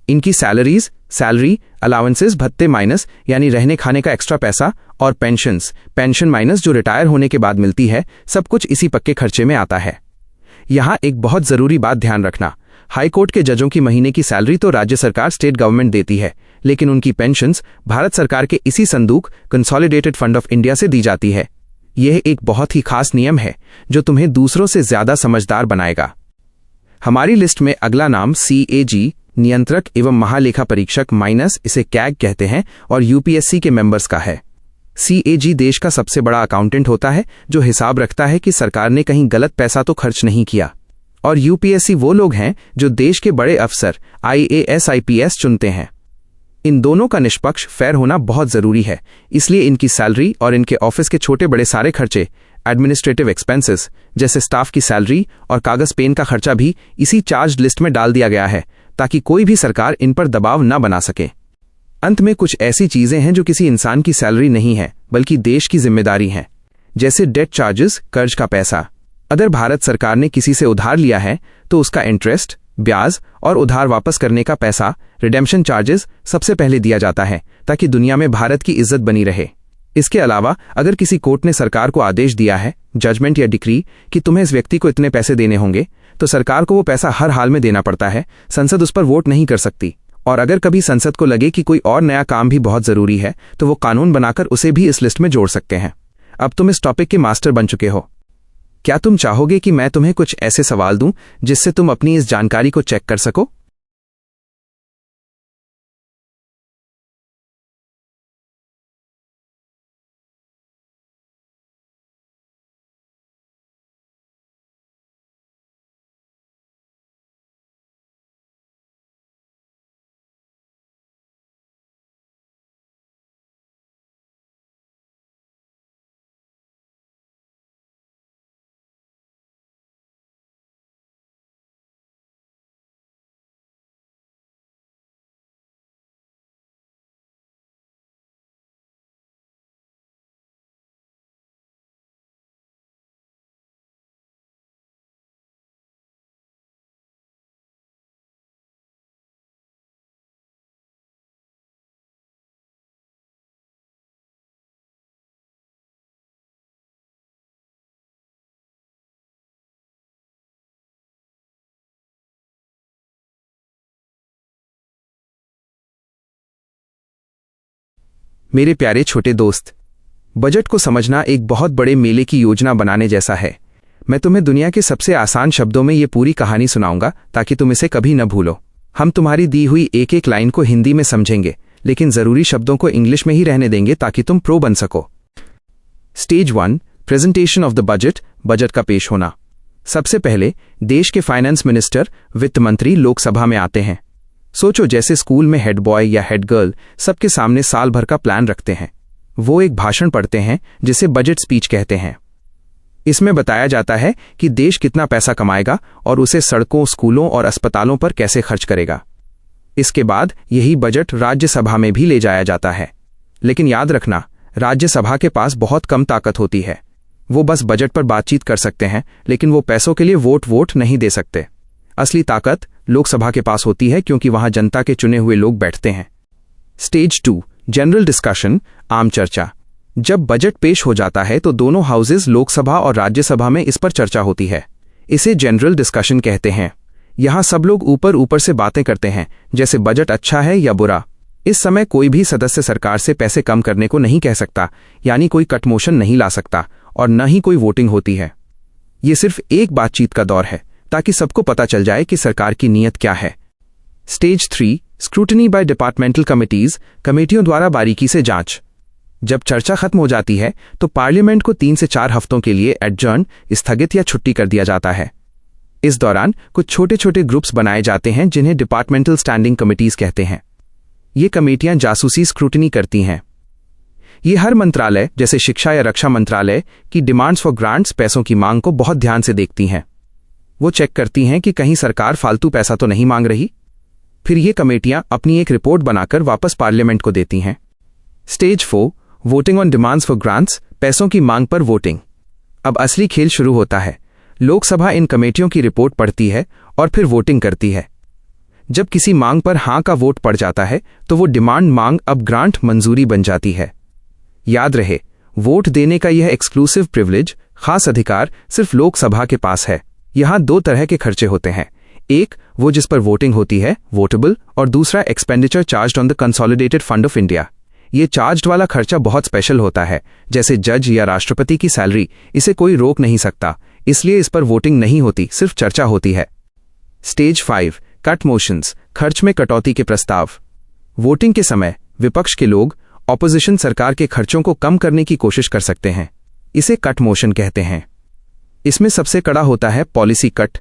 इनकी सैलरीज, सैलरी, अलाउंसेस, भत्ते माइनस यानी रहने खाने का एक्स्ट्रा पैसा, और पेंशन्स, पेंशन माइनस जो रिटायर होने के बाद मिलती है, सब कुछ इसी पक्के खर्चे में आता है। यहाँ एक बहुत जरूरी बात ध्यान रखना, हाई कोर्ट के जजों की महीने की सैलरी तो राज्य सरकार, स्टेट गवर्नमेंट देती है, लेकिन उनकी पेंशन्स भारत सरकार के इसी संदूक कंसोलिडेटेड फंड ऑफ इंडिया से दी जाती है। यह एक बहुत ही खास नियम है जो तुम्हें दूसरों से ज्यादा समझदार बनाएगा। हमारी लिस्ट में अगला नाम CAG, नियंत्रक एवं महालेखा परीक्षक माइनस, इसे कैग कहते हैं, और UPSC के मेंबर्स का है। CAG देश का सबसे बड़ा अकाउंटेंट होता है जो हिसाब रखता है कि सरकार ने कहीं गलत पैसा तो खर्च नहीं किया। और UPSC वो लोग हैं जो देश के बड़े अफसर IAS IPS चुनते हैं। इन दोनों का निष्पक्ष फेयर होना बहुत जरूरी है, इसलिए इनकी सैलरी और इनके ऑफिस के छोटे बड़े सारे खर्चे, एडमिनिस्ट्रेटिव एक्सपेंसेस जैसे स्टाफ की सैलरी और कागज पेन का खर्चा भी इसी चार्ज लिस्ट में डाल दिया गया है, ताकि कोई भी सरकार इन पर दबाव न बना सके। अंत में कुछ ऐसी चीजें हैं जो किसी इंसान की सैलरी नहीं है, बल्कि देश की जिम्मेदारी है, जैसे डेट चार्जेस, कर्ज का पैसा। अगर भारत सरकार ने किसी से उधार लिया है तो उसका इंटरेस्ट, ब्याज और उधार वापस करने का पैसा, रिडेम्पशन चार्जेस, सबसे पहले दिया जाता है, ताकि दुनिया में भारत की इज्जत बनी रहे। इसके अलावा अगर किसी कोर्ट ने सरकार को आदेश दिया है, जजमेंट या डिक्री, कि तुम्हें इस व्यक्ति को इतने पैसे देने होंगे, तो सरकार को वो पैसा हर हाल में देना पड़ता है। संसद उस पर वोट नहीं कर सकती, और अगर कभी संसद को लगे कि कोई और नया काम भी बहुत जरूरी है, तो वो कानून बनाकर उसे भी इस लिस्ट में जोड़ सकते हैं। अब तुम इस टॉपिक के मास्टर बन चुके हो। क्या तुम चाहोगे कि मैं तुम्हें कुछ ऐसे सवाल दूं जिससे तुम अपनी इस जानकारी को चेक कर सको? मेरे प्यारे छोटे दोस्त, बजट को समझना एक बहुत बड़े मेले की योजना बनाने जैसा है। मैं तुम्हें दुनिया के सबसे आसान शब्दों में ये पूरी कहानी सुनाऊंगा ताकि तुम इसे कभी न भूलो। हम तुम्हारी दी हुई एक एक लाइन को हिंदी में समझेंगे, लेकिन जरूरी शब्दों को इंग्लिश में ही रहने देंगे ताकि तुम प्रो बन सको। Stage 1, presentation of the budget, budget का पेश होना। सबसे पहले देश के फाइनेंस मिनिस्टर, वित्त मंत्री लोकसभा में आते हैं। सोचो जैसे स्कूल में हेड बॉय या हेड गर्ल सबके सामने साल भर का प्लान रखते हैं। वो एक भाषण पढ़ते हैं जिसे बजट स्पीच कहते हैं। इसमें बताया जाता है कि देश कितना पैसा कमाएगा और उसे सड़कों, स्कूलों और अस्पतालों पर कैसे खर्च करेगा। इसके बाद यही बजट राज्यसभा में भी ले जाया जाता है। लेकिन याद रखना, राज्यसभा के पास बहुत कम ताकत होती है। वो बस बजट पर बातचीत कर सकते हैं, लेकिन वो पैसों के लिए वोट नहीं दे सकते। असली ताकत लोकसभा के पास होती है, क्योंकि वहां जनता के चुने हुए लोग बैठते हैं। स्टेज 2, जनरल डिस्कशन, आम चर्चा। जब बजट पेश हो जाता है तो दोनों हाउसेज, लोकसभा और राज्यसभा में इस पर चर्चा होती है। इसे जनरल डिस्कशन कहते हैं। यहां सब लोग ऊपर से बातें करते हैं, जैसे बजट अच्छा है या बुरा। इस समय कोई भी सदस्य सरकार से पैसे कम करने को नहीं कह सकता, यानी कोई कट मोशन नहीं ला सकता, और न ही कोई वोटिंग होती है। ये सिर्फ एक बातचीत का दौर है, ताकि सबको पता चल जाए कि सरकार की नीयत क्या है। Stage 3, scrutiny by departmental committees, कमेटियों द्वारा बारीकी से जांच। जब चर्चा खत्म हो जाती है तो पार्लियामेंट को 3 से 4 हफ्तों के लिए एडजर्न, स्थगित या छुट्टी कर दिया जाता है। इस दौरान कुछ छोटे छोटे ग्रुप्स बनाए जाते हैं जिन्हें डिपार्टमेंटल स्टैंडिंग कमिटीज कहते हैं। ये कमेटियां जासूसी स्क्रूटनी करती हैं। ये हर मंत्रालय जैसे शिक्षा या रक्षा मंत्रालय की डिमांड्स फॉर ग्रांट्स, पैसों की मांग को बहुत ध्यान से देखती हैं। वो चेक करती हैं कि कहीं सरकार फालतू पैसा तो नहीं मांग रही। फिर ये कमेटियां अपनी एक रिपोर्ट बनाकर वापस पार्लियामेंट को देती हैं। Stage 4, voting on demands for grants, पैसों की मांग पर वोटिंग। अब असली खेल शुरू होता है। लोकसभा इन कमेटियों की रिपोर्ट पढ़ती है और फिर वोटिंग करती है। जब किसी मांग पर हां का वोट पड़ जाता है तो वो डिमांड मांग अब ग्रांट मंजूरी बन जाती है। याद रहे, वोट देने का यह एक्सक्लूसिव प्रिविलेज, खास अधिकार सिर्फ लोकसभा के पास है। यहां 2 तरह के खर्चे होते हैं। एक वो जिस पर वोटिंग होती है, वोटेबल, और दूसरा expenditure charged on the consolidated fund of India. ये चार्ज्ड वाला खर्चा बहुत स्पेशल होता है, जैसे जज या राष्ट्रपति की सैलरी। इसे कोई रोक नहीं सकता, इसलिए इस पर वोटिंग नहीं होती, सिर्फ चर्चा होती है। स्टेज 5, कट मोशंस, खर्च में कटौती के प्रस्ताव। वोटिंग के समय विपक्ष के लोग, ऑपोजिशन सरकार के खर्चों को कम करने की कोशिश कर सकते हैं। इसे कट मोशन कहते हैं। इसमें सबसे कड़ा होता है पॉलिसी कट।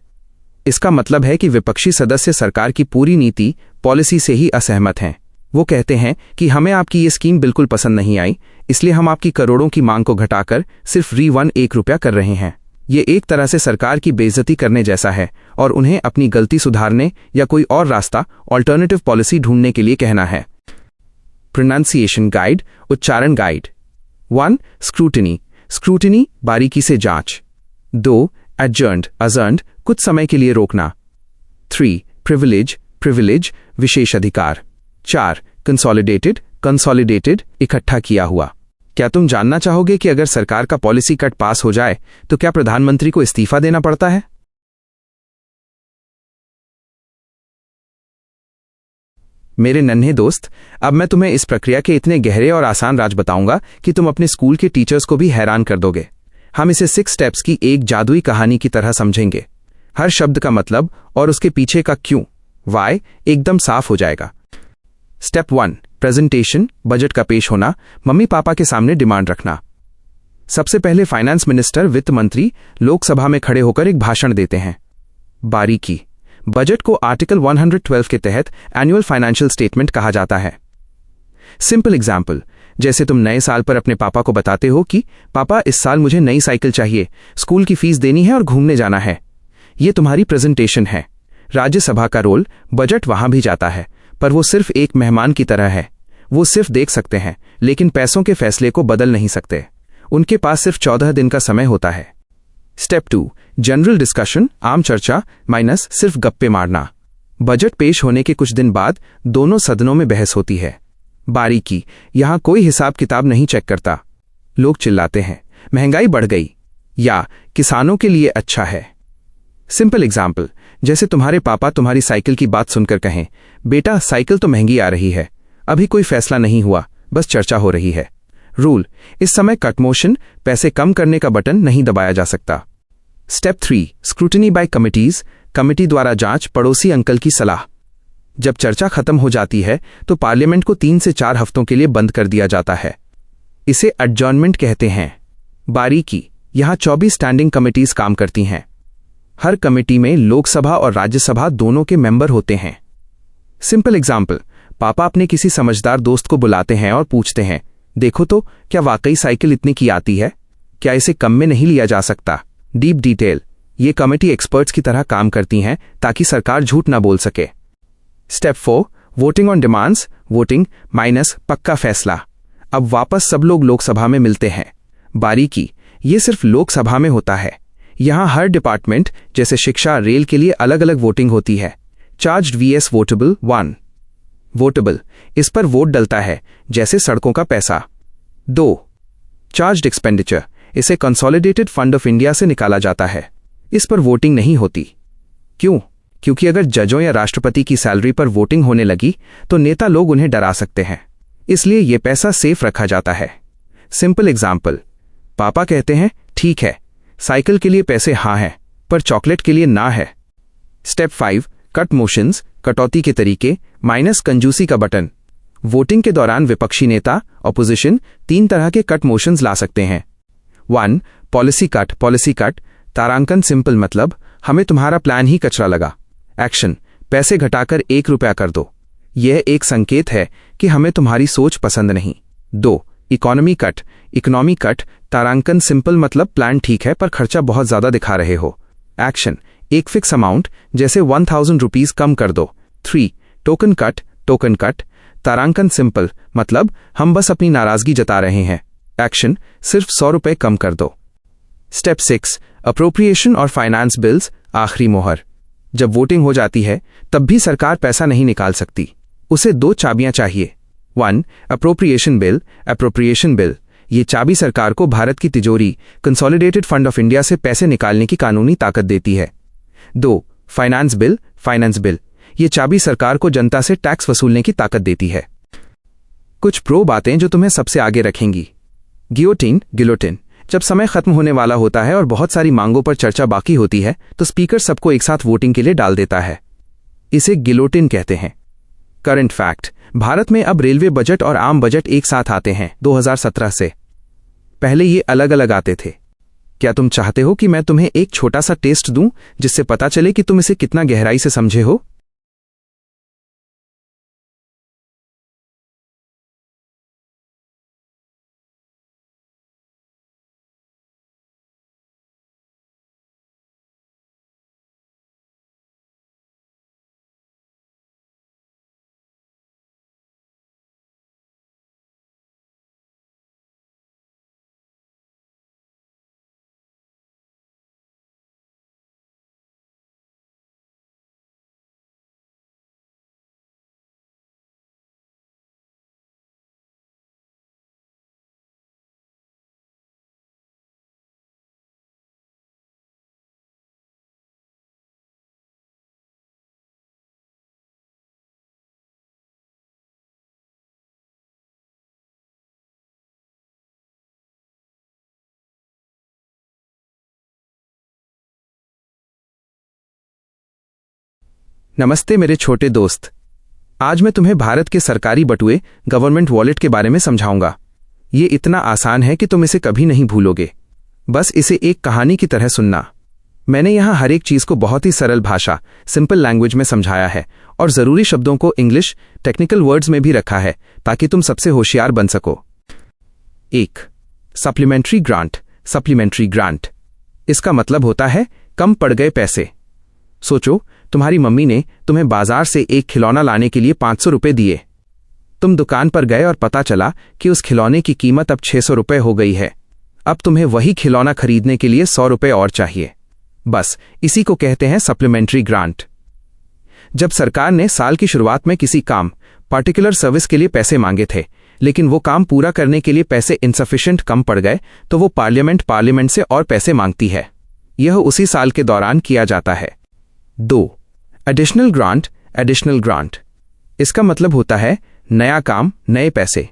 इसका मतलब है कि विपक्षी सदस्य सरकार की पूरी नीति, पॉलिसी से ही असहमत हैं। वो कहते हैं कि हमें आपकी ये स्कीम बिल्कुल पसंद नहीं आई, इसलिए हम आपकी करोड़ों की मांग को घटाकर सिर्फ ₹1 रुपया कर रहे हैं। ये एक तरह से सरकार की बेइज्जती करने जैसा है और उन्हें अपनी गलती सुधारने या कोई और रास्ता, ऑल्टरनेटिव पॉलिसी ढूंढने के लिए कहना है। प्रोनाउंसिएशन गाइड, उच्चारण गाइड। 1. स्क्रूटनी, स्क्रूटनी, बारीकी से जांच। 2. एडजर्न्ड, अजर्न्ड, कुछ समय के लिए रोकना। 3. प्रिविलेज, प्रिविलेज, विशेष अधिकार। 4. कंसोलिडेटेड, कंसोलिडेटेड, इकट्ठा किया हुआ। क्या तुम जानना चाहोगे कि अगर सरकार का पॉलिसी कट पास हो जाए तो क्या प्रधानमंत्री को इस्तीफा देना पड़ता है? मेरे नन्हे दोस्त, अब मैं तुम्हें इस प्रक्रिया के इतने गहरे और आसान राज बताऊंगा कि तुम अपने स्कूल के टीचर्स को भी हैरान कर दोगे। हम इसे 6 स्टेप्स की एक जादुई कहानी की तरह समझेंगे। हर शब्द का मतलब और उसके पीछे का क्यों, वाई, एकदम साफ हो जाएगा। स्टेप 1, प्रेजेंटेशन, बजट का पेश होना, मम्मी पापा के सामने डिमांड रखना। सबसे पहले फाइनेंस मिनिस्टर, वित्त मंत्री, लोकसभा में खड़े होकर एक भाषण देते हैं। बारीकी, बजट को आर्टिकल 112 के तहत एनुअल फाइनेंशियल स्टेटमेंट कहा जाता है। सिंपल एग्जाम्पल, जैसे तुम नए साल पर अपने पापा को बताते हो कि पापा, इस साल मुझे नई साइकिल चाहिए, स्कूल की फीस देनी है और घूमने जाना है। ये तुम्हारी प्रेजेंटेशन है। राज्यसभा का रोल, बजट वहां भी जाता है, पर वो सिर्फ एक मेहमान की तरह है। वो सिर्फ देख सकते हैं, लेकिन पैसों के फैसले को बदल नहीं सकते। उनके पास सिर्फ 14 दिन का समय होता है। स्टेप 2, जनरल डिस्कशन, आम चर्चा माइनस सिर्फ गप्पे मारना। बजट पेश होने के कुछ दिन बाद दोनों सदनों में बहस होती है। बारीकी, यहां कोई हिसाब किताब नहीं चेक करता। लोग चिल्लाते हैं, महंगाई बढ़ गई या किसानों के लिए अच्छा है। सिंपल एग्जाम्पल, जैसे तुम्हारे पापा तुम्हारी साइकिल की बात सुनकर कहें, बेटा साइकिल तो महंगी आ रही है, अभी कोई फैसला नहीं हुआ, बस चर्चा हो रही है। रूल, इस समय कट मोशन, पैसे कम करने का बटन नहीं दबाया जा सकता। Step 3, scrutiny by committees, committee द्वारा जांच, पड़ोसी अंकल की सलाह। जब चर्चा खत्म हो जाती है तो पार्लियामेंट को 3 से 4 हफ्तों के लिए बंद कर दिया जाता है। इसे एडजॉर्नमेंट कहते हैं। बारीकी, यहां 24 स्टैंडिंग कमिटीज काम करती हैं। हर कमेटी में लोकसभा और राज्यसभा दोनों के मेंबर होते हैं। सिंपल एग्जाम्पल, पापा अपने किसी समझदार दोस्त को बुलाते हैं और पूछते हैं, देखो तो क्या वाकई साइकिल इतने की आती है, क्या इसे कम में नहीं लिया जा सकता। डीप डिटेल, ये कमेटी एक्सपर्ट्स की तरह काम करती हैं ताकि सरकार झूठ ना बोल सके। Step 4, voting on demands, voting minus पक्का फैसला। अब वापस सब लोग लोकसभा में मिलते हैं। बारीकी, ये सिर्फ लोकसभा में होता है। यहां हर डिपार्टमेंट जैसे शिक्षा, रेल के लिए अलग अलग वोटिंग होती है। चार्ज्ड vs वोटेबल 1, वोटेबल, इस पर वोट डलता है, जैसे सड़कों का पैसा। 2, चार्ज्ड एक्सपेंडिचर, इसे कंसोलिडेटेड फंड ऑफ इंडिया से निकाला जाता है। इस पर वोटिंग नहीं होती। क्यों? क्योंकि अगर जजों या राष्ट्रपति की सैलरी पर वोटिंग होने लगी तो नेता लोग उन्हें डरा सकते हैं, इसलिए यह पैसा सेफ रखा जाता है। सिंपल एग्जाम्पल, पापा कहते हैं, ठीक है, साइकिल के लिए पैसे हाँ हैं, पर चॉकलेट के लिए ना है। स्टेप 5, कट मोशंस, कटौती के तरीके, माइनस कंजूसी का बटन। वोटिंग के दौरान विपक्षी नेता ऑपोजिशन 3 तरह के कट मोशंस ला सकते हैं। 1. पॉलिसी कट, तारांकन सिंपल मतलब हमें तुम्हारा प्लान ही कचरा लगा। एक्शन, पैसे घटाकर 1 रुपया कर दो। यह एक संकेत है कि हमें तुम्हारी सोच पसंद नहीं। 2. इकोनॉमी कट, तारांकन सिंपल मतलब प्लान ठीक है पर खर्चा बहुत ज्यादा दिखा रहे हो। एक्शन, एक फिक्स अमाउंट जैसे 1000 रुपीज कम कर दो। 3. टोकन कट, तारांकन सिंपल मतलब हम बस अपनी नाराजगी जता रहे हैं। एक्शन, सिर्फ 100 रुपए कम कर दो। स्टेप 6. अप्रोप्रिएशन और फाइनेंस बिल्स, आखिरी मोहर। जब वोटिंग हो जाती है तब भी सरकार पैसा नहीं निकाल सकती, उसे 2 चाबियां चाहिए। 1. अप्रोप्रिएशन बिल, ये चाबी सरकार को भारत की तिजोरी कंसोलिडेटेड फंड ऑफ इंडिया से पैसे निकालने की कानूनी ताकत देती है। 2. फाइनेंस बिल, ये चाबी सरकार को जनता से टैक्स वसूलने की ताकत देती है। कुछ प्रो बातें जो तुम्हें सबसे आगे रखेंगी। गिलोटिन, जब समय खत्म होने वाला होता है और बहुत सारी मांगों पर चर्चा बाकी होती है तो स्पीकर सबको एक साथ वोटिंग के लिए डाल देता है, इसे गिलोटिन कहते हैं। करंट फैक्ट, भारत में अब रेलवे बजट और आम बजट एक साथ आते हैं 2017 से। पहले ये अलग अलग आते थे। क्या तुम चाहते हो कि मैं तुम्हें एक छोटा सा टेस्ट दूं जिससे पता चले कि तुम इसे कितना गहराई से समझे हो? नमस्ते मेरे छोटे दोस्त, आज मैं तुम्हें भारत के सरकारी बटुए गवर्नमेंट वॉलेट के बारे में समझाऊंगा। ये इतना आसान है कि तुम इसे कभी नहीं भूलोगे। बस इसे एक कहानी की तरह सुनना। मैंने यहाँ हर एक चीज को बहुत ही सरल भाषा, सिंपल लैंग्वेज में समझाया है और जरूरी शब्दों को इंग्लिश टेक्निकल वर्ड्स में भी रखा है ताकि तुम सबसे होशियार बन सको। 1. सप्लीमेंट्री ग्रांट, इसका मतलब होता है कम पड़ गए पैसे। सोचो, तुम्हारी मम्मी ने तुम्हें बाजार से एक खिलौना लाने के लिए 500 रुपए दिए। तुम दुकान पर गए और पता चला कि उस खिलौने की कीमत अब 600 रुपए हो गई है। अब तुम्हें वही खिलौना खरीदने के लिए 100 रुपए और चाहिए। बस इसी को कहते हैं सप्लीमेंट्री ग्रांट। जब सरकार ने साल की शुरुआत में किसी काम, पार्टिकुलर सर्विस के लिए पैसे मांगे थे, लेकिन वो काम पूरा करने के लिए पैसे इनसफिशिएंट कम पड़ गए, तो वो पार्लियामेंट से और पैसे मांगती है। यह उसी साल के दौरान किया जाता है। 2. एडिशनल ग्रांट, इसका मतलब होता है नया काम, नए पैसे।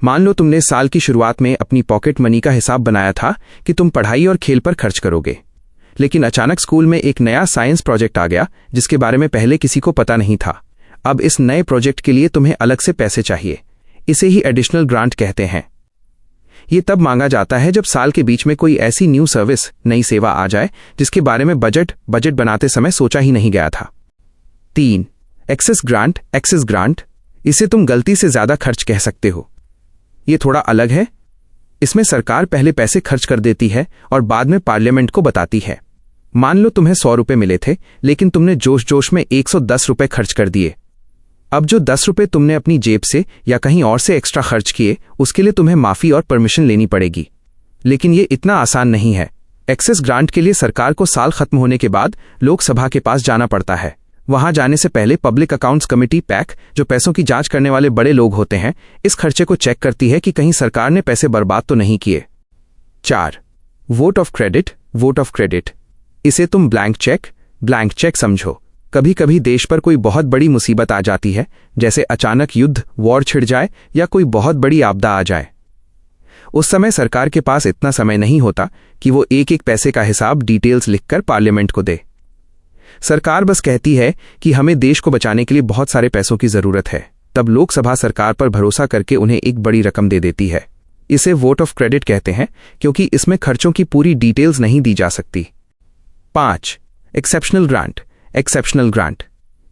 मान लो तुमने साल की शुरुआत में अपनी पॉकेट मनी का हिसाब बनाया था कि तुम पढ़ाई और खेल पर खर्च करोगे, लेकिन अचानक स्कूल में एक नया साइंस प्रोजेक्ट आ गया जिसके बारे में पहले किसी को पता नहीं था। अब इस नए प्रोजेक्ट के लिए तुम्हें अलग से पैसे चाहिए, इसे ही एडिशनल ग्रांट कहते हैं। ये तब मांगा जाता है जब साल के बीच में कोई ऐसी न्यू सर्विस, नई सेवा आ जाए जिसके बारे में बजट बनाते समय सोचा ही नहीं गया था। 3. एक्सेस ग्रांट, इसे तुम गलती से ज्यादा खर्च कह सकते हो। ये थोड़ा अलग है। इसमें सरकार पहले पैसे खर्च कर देती है और बाद में पार्लियामेंट को बताती है। मान लो तुम्हें 100 रुपए मिले थे, लेकिन तुमने जोश में 110 रुपए खर्च कर दिए। अब जो 10 रुपए तुमने अपनी जेब से या कहीं और से एक्स्ट्रा खर्च किए, उसके लिए तुम्हें माफी और परमिशन लेनी पड़ेगी। लेकिन ये इतना आसान नहीं है। एक्सेस ग्रांट के लिए सरकार को साल खत्म होने के बाद लोकसभा के पास जाना पड़ता है। वहां जाने से पहले पब्लिक अकाउंट्स कमेटी पैक, जो पैसों की जांच करने वाले बड़े लोग होते हैं, इस खर्चे को चेक करती है कि कहीं सरकार ने पैसे बर्बाद तो नहीं किए। 4. वोट ऑफ क्रेडिट, इसे तुम ब्लैंक चेक समझो। कभी कभी देश पर कोई बहुत बड़ी मुसीबत आ जाती है, जैसे अचानक युद्ध, वॉर छिड़ जाए या कोई बहुत बड़ी आपदा आ जाए। उस समय सरकार के पास इतना समय नहीं होता कि वो एक एक पैसे का हिसाब डिटेल्स लिखकर पार्लियामेंट को दे। सरकार बस कहती है कि हमें देश को बचाने के लिए बहुत सारे पैसों की जरूरत है, तब लोकसभा सरकार पर भरोसा करके उन्हें एक बड़ी रकम दे देती है। इसे वोट ऑफ क्रेडिट कहते हैं, क्योंकि इसमें खर्चों की पूरी डिटेल्स नहीं दी जा सकती। 5. Exceptional grant. एक्सेप्शनल ग्रांट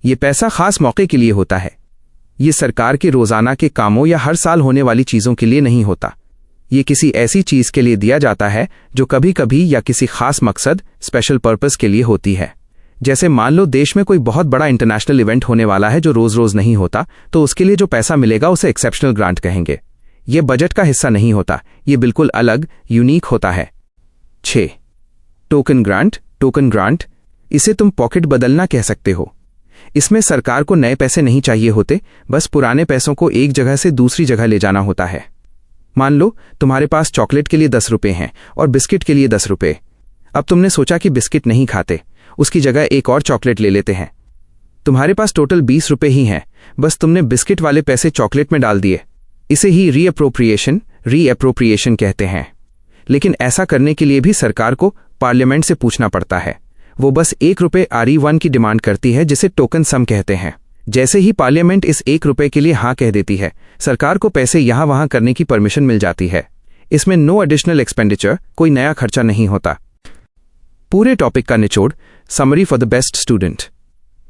ये पैसा खास मौके के लिए होता है। ये सरकार के रोजाना के कामों या हर साल होने वाली चीजों के लिए नहीं होता। ये किसी ऐसी चीज के लिए दिया जाता है जो कभी कभी या किसी खास मकसद, स्पेशल पर्पस के लिए होती है। जैसे मान लो देश में कोई बहुत बड़ा इंटरनेशनल इवेंट होने वाला है जो रोज रोज नहीं होता, तो उसके लिए जो पैसा मिलेगा उसे एक्सेप्शनल ग्रांट कहेंगे। ये बजट का हिस्सा नहीं होता, ये बिल्कुल अलग, यूनिक होता है। 6. Token grant. टोकन ग्रांट इसे तुम पॉकेट बदलना कह सकते हो। इसमें सरकार को नए पैसे नहीं चाहिए होते, बस पुराने पैसों को एक जगह से दूसरी जगह ले जाना होता है। मान लो तुम्हारे पास चॉकलेट के लिए 10 रुपए हैं और बिस्किट के लिए 10 रुपए। अब तुमने सोचा कि बिस्किट नहीं खाते, उसकी जगह एक और चॉकलेट ले लेते हैं। तुम्हारे पास टोटल 20 रुपए ही हैं, बस तुमने बिस्किट वाले पैसे चॉकलेट में डाल दिए। इसे ही रीअप्रोप्रिएशन कहते हैं। लेकिन ऐसा करने के लिए भी सरकार को पार्लियामेंट से पूछना पड़ता है। वो बस 1 रुपए RE1 की डिमांड करती है, जिसे टोकन सम कहते हैं। जैसे ही पार्लियामेंट इस 1 रुपए के लिए हाँ कह देती है, सरकार को पैसे यहां वहां करने की परमिशन मिल जाती है। इसमें नो एडिशनल एक्सपेंडिचर, कोई नया खर्चा नहीं होता। पूरे टॉपिक का निचोड़, summary for the best student.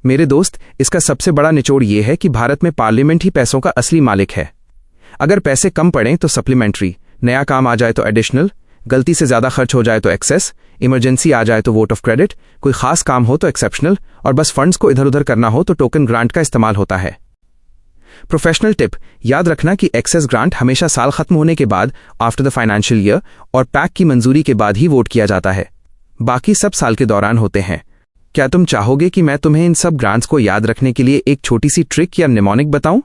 मेरे दोस्त, इसका सबसे बड़ा निचोड़ यह है कि भारत में पार्लियामेंट ही पैसों का असली मालिक है। अगर पैसे कम पड़ें तो सप्लीमेंट्री, नया काम आ जाए तो एडिशनल, गलती से ज्यादा खर्च हो जाए तो एक्सेस, इमरजेंसी आ जाए तो वोट ऑफ क्रेडिट, कोई खास काम हो तो एक्सेप्शनल, और बस फंड्स को इधर उधर करना हो तो टोकन ग्रांट का इस्तेमाल होता है। प्रोफेशनल टिप, याद रखना कि एक्सेस ग्रांट हमेशा साल खत्म होने के बाद, आफ्टर द फाइनेंशियल ईयर, और पैक की मंजूरी के बाद ही वोट किया जाता है। बाकी सब साल के दौरान होते हैं। क्या तुम चाहोगे कि मैं तुम्हें इन सब ग्रांट्स को याद रखने के लिए एक छोटी सी ट्रिक या निमोनिक बताऊं?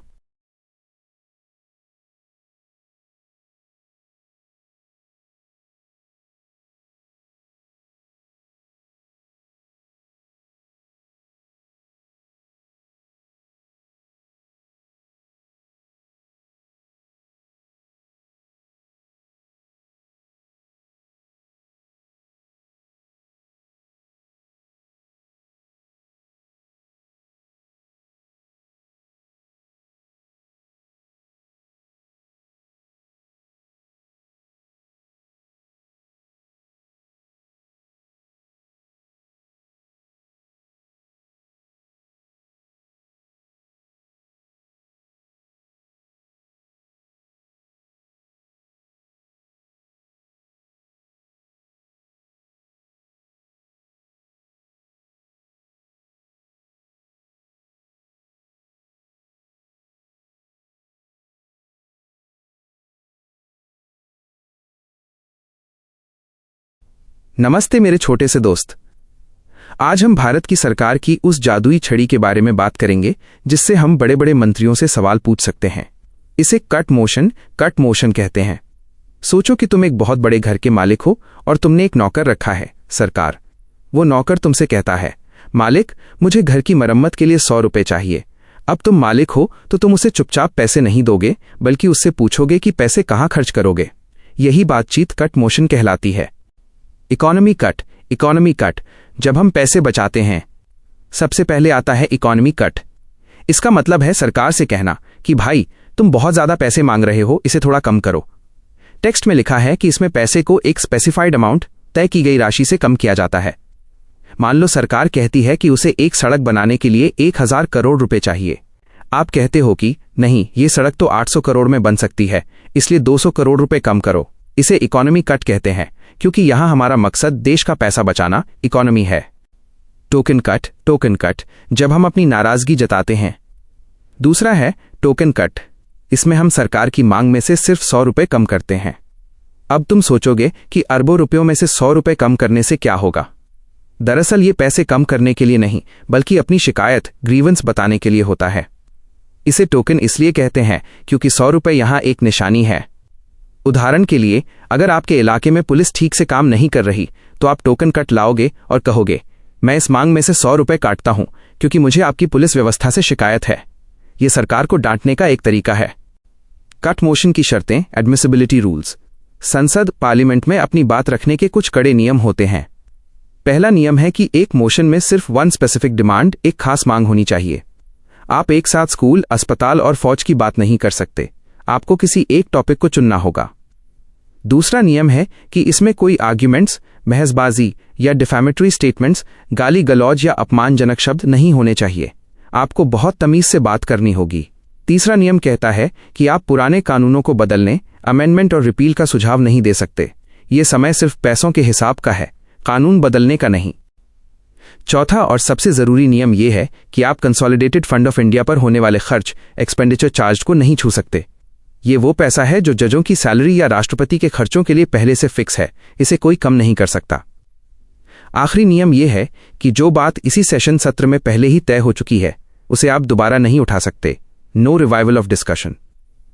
नमस्ते मेरे छोटे से दोस्त। आज हम भारत की सरकार की उस जादुई छड़ी के बारे में बात करेंगे जिससे हम बड़े बड़े मंत्रियों से सवाल पूछ सकते हैं। इसे कट मोशन कहते हैं। सोचो कि तुम एक बहुत बड़े घर के मालिक हो और तुमने एक नौकर रखा है, सरकार। वो नौकर तुमसे कहता है, मालिक, मुझे घर की मरम्मत के लिए 100 रुपए चाहिए। अब तुम मालिक हो तो तुम उसे चुपचाप पैसे नहीं दोगे, बल्कि उससे पूछोगे कि पैसे कहाँ खर्च करोगे। यही बातचीत कट मोशन कहलाती है। इकोनॉमी कट, जब हम पैसे बचाते हैं, सबसे पहले आता है इकोनॉमी कट। इसका मतलब है सरकार से कहना कि भाई, तुम बहुत ज्यादा पैसे मांग रहे हो, इसे थोड़ा कम करो। टेक्स्ट में लिखा है कि इसमें पैसे को एक स्पेसिफाइड अमाउंट, तय की गई राशि से कम किया जाता है। मान लो सरकार कहती है कि उसे एक सड़क बनाने के लिए 1000 करोड़ रुपए चाहिए। आप कहते हो कि नहीं, ये सड़क तो 800 करोड़ में बन सकती है, इसलिए 200 करोड़ रुपए कम करो। इसे इकोनॉमी कट कहते हैं, क्योंकि यहां हमारा मकसद देश का पैसा बचाना, इकोनॉमी है। टोकन कट, जब हम अपनी नाराजगी जताते हैं। दूसरा है टोकन कट। इसमें हम सरकार की मांग में से सिर्फ 100 रुपए कम करते हैं। अब तुम सोचोगे कि अरबों रुपयों में से 100 रुपए कम करने से क्या होगा। दरअसल ये पैसे कम करने के लिए नहीं, बल्कि अपनी शिकायत, ग्रीवेंस बताने के लिए होता है। इसे टोकन इसलिए कहते हैं क्योंकि 100 रुपए यहां एक निशानी है। उदाहरण के लिए, अगर आपके इलाके में पुलिस ठीक से काम नहीं कर रही, तो आप टोकन कट लाओगे और कहोगे, मैं इस मांग में से 100 रुपए काटता हूं क्योंकि मुझे आपकी पुलिस व्यवस्था से शिकायत है। यह सरकार को डांटने का एक तरीका है। कट मोशन की शर्तें, एडमिसिबिलिटी रूल्स। संसद, पार्लियामेंट में अपनी बात रखने के कुछ कड़े नियम होते हैं। पहला नियम है कि एक मोशन में सिर्फ वन स्पेसिफिक डिमांड, एक खास मांग होनी चाहिए। आप एक साथ स्कूल, अस्पताल और फौज की बात नहीं कर सकते। आपको किसी एक टॉपिक को चुनना होगा। दूसरा नियम है कि इसमें कोई आर्ग्यूमेंट्स, बहसबाजी या डिफेमेटरी स्टेटमेंट्स, गाली गलौज या अपमानजनक शब्द नहीं होने चाहिए। आपको बहुत तमीज से बात करनी होगी। तीसरा नियम कहता है कि आप पुराने कानूनों को बदलने, अमेंडमेंट और रिपील का सुझाव नहीं दे सकते। ये समय सिर्फ पैसों के हिसाब का है, कानून बदलने का नहीं। चौथा और सबसे जरूरी नियम यह है कि आप कंसोलिडेटेड फंड ऑफ इंडिया पर होने वाले खर्च, एक्सपेंडिचर चार्ज को नहीं छू सकते। ये वो पैसा है जो जजों की सैलरी या राष्ट्रपति के खर्चों के लिए पहले से फिक्स है, इसे कोई कम नहीं कर सकता। आखिरी नियम यह है कि जो बात इसी सेशन सत्र में पहले ही तय हो चुकी है, उसे आप दोबारा नहीं उठा सकते। No revival of discussion.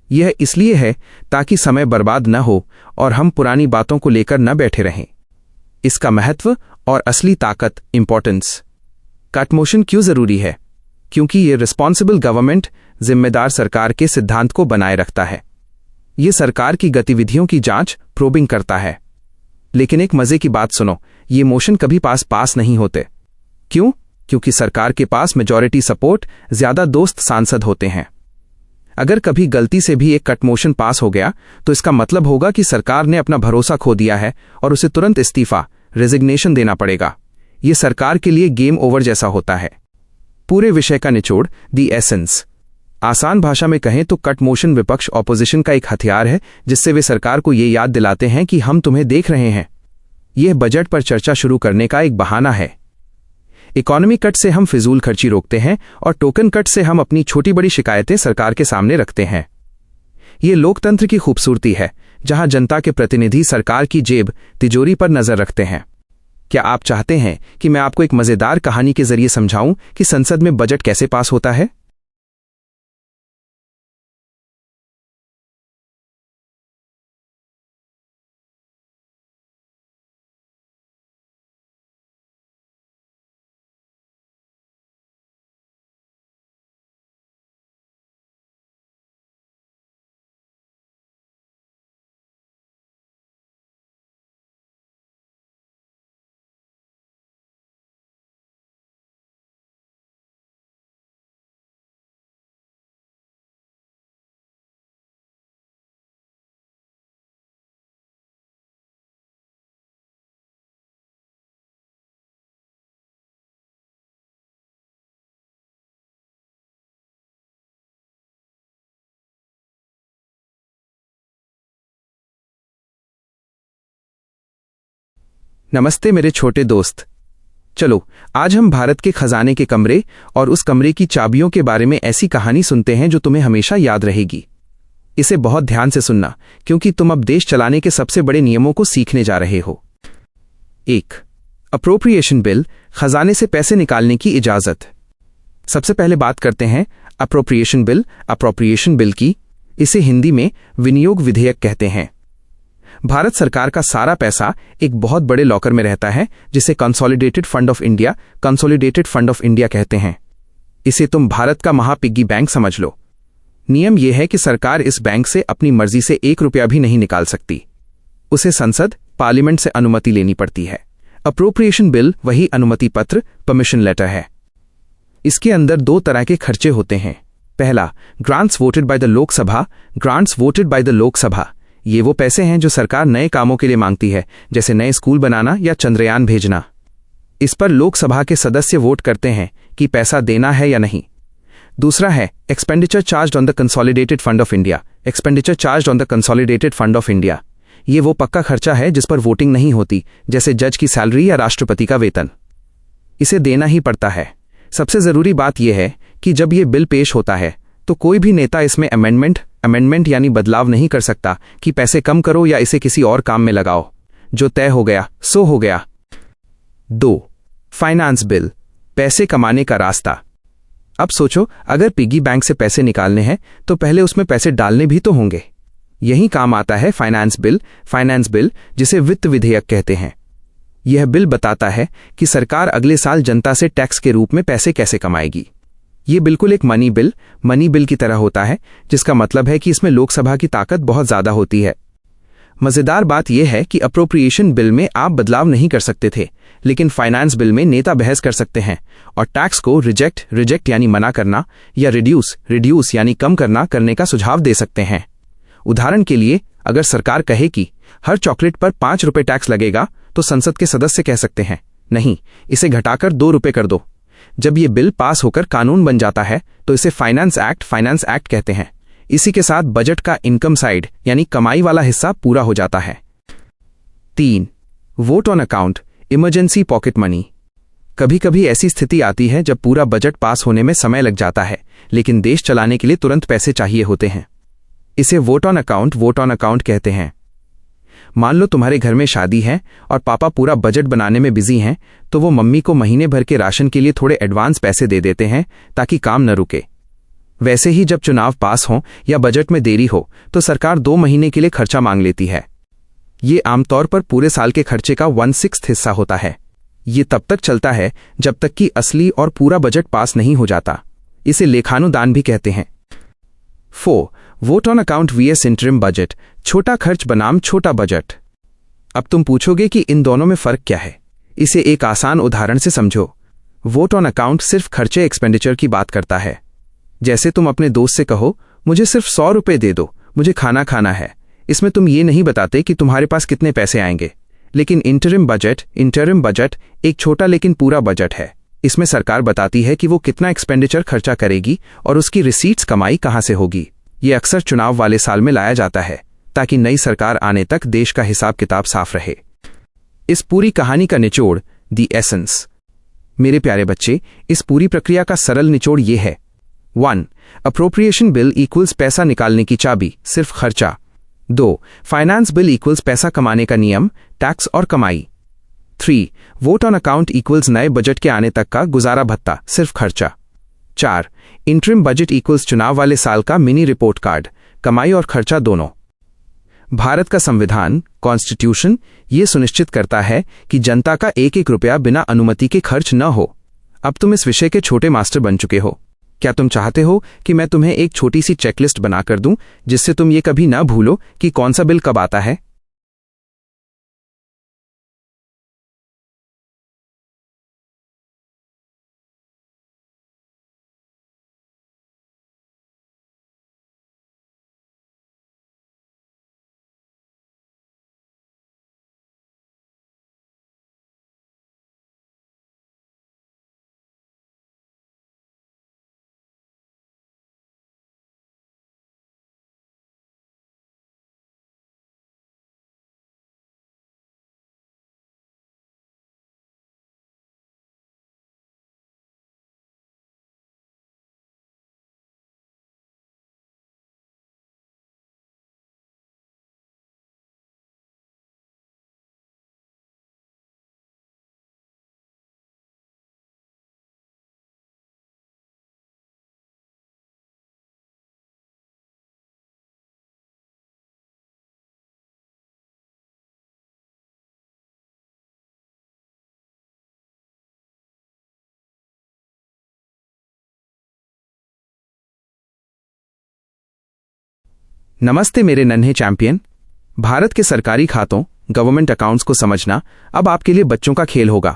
यह इसलिए है ताकि समय बर्बाद न हो और हम पुरानी बातों को लेकर न बैठे रहें। इसका महत्व और असली ताकत, इंपॉर्टेंस। कट मोशन क्यों जरूरी है? क्योंकि यह रिस्पॉन्सिबल गवर्नमेंट, जिम्मेदार सरकार के सिद्धांत को बनाए रखता है। यह सरकार की गतिविधियों की जांच, प्रोबिंग करता है। लेकिन एक मजे की बात सुनो, ये मोशन कभी पास नहीं होते। क्यों? क्योंकि सरकार के पास मेजॉरिटी सपोर्ट, ज्यादा दोस्त सांसद होते हैं। अगर कभी गलती से भी एक कट मोशन पास हो गया तो इसका मतलब होगा कि सरकार ने अपना भरोसा खो दिया है और उसे तुरंत इस्तीफा, रेजिग्नेशन देना पड़ेगा। यह सरकार के लिए गेम ओवर जैसा होता है। पूरे विषय का निचोड़, दी एसेंस। आसान भाषा में कहें तो कट मोशन विपक्ष, ऑपोजिशन का एक हथियार है जिससे वे सरकार को यह याद दिलाते हैं कि हम तुम्हें देख रहे हैं। यह बजट पर चर्चा शुरू करने का एक बहाना है। इकोनॉमी कट से हम फिजूल खर्ची रोकते हैं और टोकन कट से हम अपनी छोटी बड़ी शिकायतें सरकार के सामने रखते हैं। यह लोकतंत्र की खूबसूरती है, जहां जनता के प्रतिनिधि सरकार की जेब, तिजोरी पर नजर रखते हैं। क्या आप चाहते हैं कि मैं आपको एक मजेदार कहानी के जरिए समझाऊं कि संसद में बजट कैसे पास होता है? नमस्ते मेरे छोटे दोस्त। चलो आज हम भारत के खजाने के कमरे और उस कमरे की चाबियों के बारे में ऐसी कहानी सुनते हैं जो तुम्हें हमेशा याद रहेगी। इसे बहुत ध्यान से सुनना, क्योंकि तुम अब देश चलाने के सबसे बड़े नियमों को सीखने जा रहे हो। 1. अप्रोप्रिएशन बिल, खजाने से पैसे निकालने की इजाजत। सबसे पहले बात करते हैं अप्रोप्रिएशन बिल की। इसे हिंदी में विनियोग विधेयक कहते हैं। भारत सरकार का सारा पैसा एक बहुत बड़े लॉकर में रहता है जिसे कंसोलिडेटेड फंड ऑफ इंडिया कहते हैं। इसे तुम भारत का महापिग्गी बैंक समझ लो। नियम यह है कि सरकार इस बैंक से अपनी मर्जी से 1 रुपया भी नहीं निकाल सकती। उसे संसद, पार्लियामेंट से अनुमति लेनी पड़ती है। अप्रोप्रिएशन बिल वही अनुमति पत्र, परमिशन लेटर है। इसके अंदर 2 तरह के खर्चे होते हैं। पहला, grants voted by the Lok Sabha. ये वो पैसे हैं जो सरकार नए कामों के लिए मांगती है, जैसे नए स्कूल बनाना या चंद्रयान भेजना। इस पर लोकसभा के सदस्य वोट करते हैं कि पैसा देना है या नहीं। दूसरा है expenditure charged on the consolidated fund of India. ये वो पक्का खर्चा है जिस पर वोटिंग नहीं होती, जैसे जज की सैलरी या राष्ट्रपति का वेतन। इसे देना ही पड़ता है। सबसे जरूरी बात यह है कि जब ये बिल पेश होता है तो कोई भी नेता इसमें अमेंडमेंट यानी बदलाव नहीं कर सकता कि पैसे कम करो या इसे किसी और काम में लगाओ। जो तय हो गया सो हो गया। 2. फाइनेंस बिल, पैसे कमाने का रास्ता। अब सोचो, अगर पिगी बैंक से पैसे निकालने हैं तो पहले उसमें पैसे डालने भी तो होंगे। यही काम आता है फाइनेंस बिल, जिसे वित्त विधेयक कहते हैं। यह बिल बताता है कि सरकार अगले साल जनता से टैक्स के रूप में पैसे कैसे कमाएगी। ये बिल्कुल एक मनी बिल की तरह होता है, जिसका मतलब है कि इसमें लोकसभा की ताकत बहुत ज्यादा होती है। मजेदार बात यह है कि अप्रोप्रिएशन बिल में आप बदलाव नहीं कर सकते थे, लेकिन फाइनेंस बिल में नेता बहस कर सकते हैं और टैक्स को रिजेक्ट यानी मना करना या रिड्यूस यानी कम करने का सुझाव दे सकते हैं। उदाहरण के लिए, अगर सरकार कहे कि हर चॉकलेट पर 5 रुपए टैक्स लगेगा, तो संसद के सदस्य कह सकते हैं, नहीं, इसे घटाकर 2 रुपए कर दो। जब ये बिल पास होकर कानून बन जाता है तो इसे फाइनेंस एक्ट कहते हैं। इसी के साथ बजट का इनकम साइड यानी कमाई वाला हिस्सा पूरा हो जाता है। 3. Vote on account, emergency pocket money. कभी कभी ऐसी स्थिति आती है जब पूरा बजट पास होने में समय लग जाता है, लेकिन देश चलाने के लिए तुरंत पैसे चाहिए होते हैं। इसे वोट ऑन अकाउंट कहते हैं। मान लो तुम्हारे घर में शादी है और पापा पूरा बजट बनाने में बिजी हैं, तो वो मम्मी को महीने भर के राशन के लिए थोड़े एडवांस पैसे दे देते हैं ताकि काम न रुके। वैसे ही जब चुनाव पास हो या बजट में देरी हो तो सरकार 2 महीने के लिए खर्चा मांग लेती है। ये आमतौर पर पूरे साल के खर्चे का 1/6 हिस्सा होता है। ये तब तक चलता है जब तक कि असली और पूरा बजट पास नहीं हो जाता। इसे लेखानुदान भी कहते हैं। 4. Vote on account vs interim budget, छोटा खर्च बनाम छोटा बजट। अब तुम पूछोगे कि इन दोनों में फर्क क्या है। इसे एक आसान उदाहरण से समझो। वोट ऑन अकाउंट सिर्फ खर्चे एक्सपेंडिचर की बात करता है। जैसे तुम अपने दोस्त से कहो, मुझे सिर्फ 100 रुपए दे दो, मुझे खाना है। इसमें तुम ये नहीं बताते कि तुम्हारे पास कितने पैसे आएंगे। लेकिन इंटरिम बजट एक छोटा लेकिन पूरा बजट है। इसमें सरकार बताती है कि वो कितना एक्सपेंडिचर खर्चा करेगी और उसकी रिसीट्स कमाई कहां से होगी। ये अक्सर चुनाव वाले साल में लाया जाता है ताकि नई सरकार आने तक देश का हिसाब किताब साफ रहे। इस पूरी कहानी का निचोड़, द एसेंस। मेरे प्यारे बच्चे, इस पूरी प्रक्रिया का सरल निचोड़ ये है। 1. अप्रोप्रिएशन बिल इक्वल्स पैसा निकालने की चाबी, सिर्फ खर्चा। 2. फाइनेंस बिल इक्वल्स पैसा कमाने का नियम, टैक्स और कमाई। 3. वोट ऑन अकाउंट इक्वल्स नए बजट के आने तक का गुजारा भत्ता, सिर्फ खर्चा। 4. इंटरिम बजट इक्वल्स चुनाव वाले साल का मिनी रिपोर्ट कार्ड, कमाई और खर्चा दोनों। भारत का संविधान, कॉन्स्टिट्यूशन, ये सुनिश्चित करता है कि जनता का एक एक रुपया बिना अनुमति के खर्च न हो। अब तुम इस विषय के छोटे मास्टर बन चुके हो। क्या तुम चाहते हो कि मैं तुम्हें एक छोटी सी चेकलिस्ट बनाकर दूं, जिससे तुम ये कभी ना भूलो कि कौन सा बिल कब आता है? नमस्ते मेरे नन्हे चैंपियन। भारत के सरकारी खातों, गवर्नमेंट अकाउंट्स को समझना अब आपके लिए बच्चों का खेल होगा।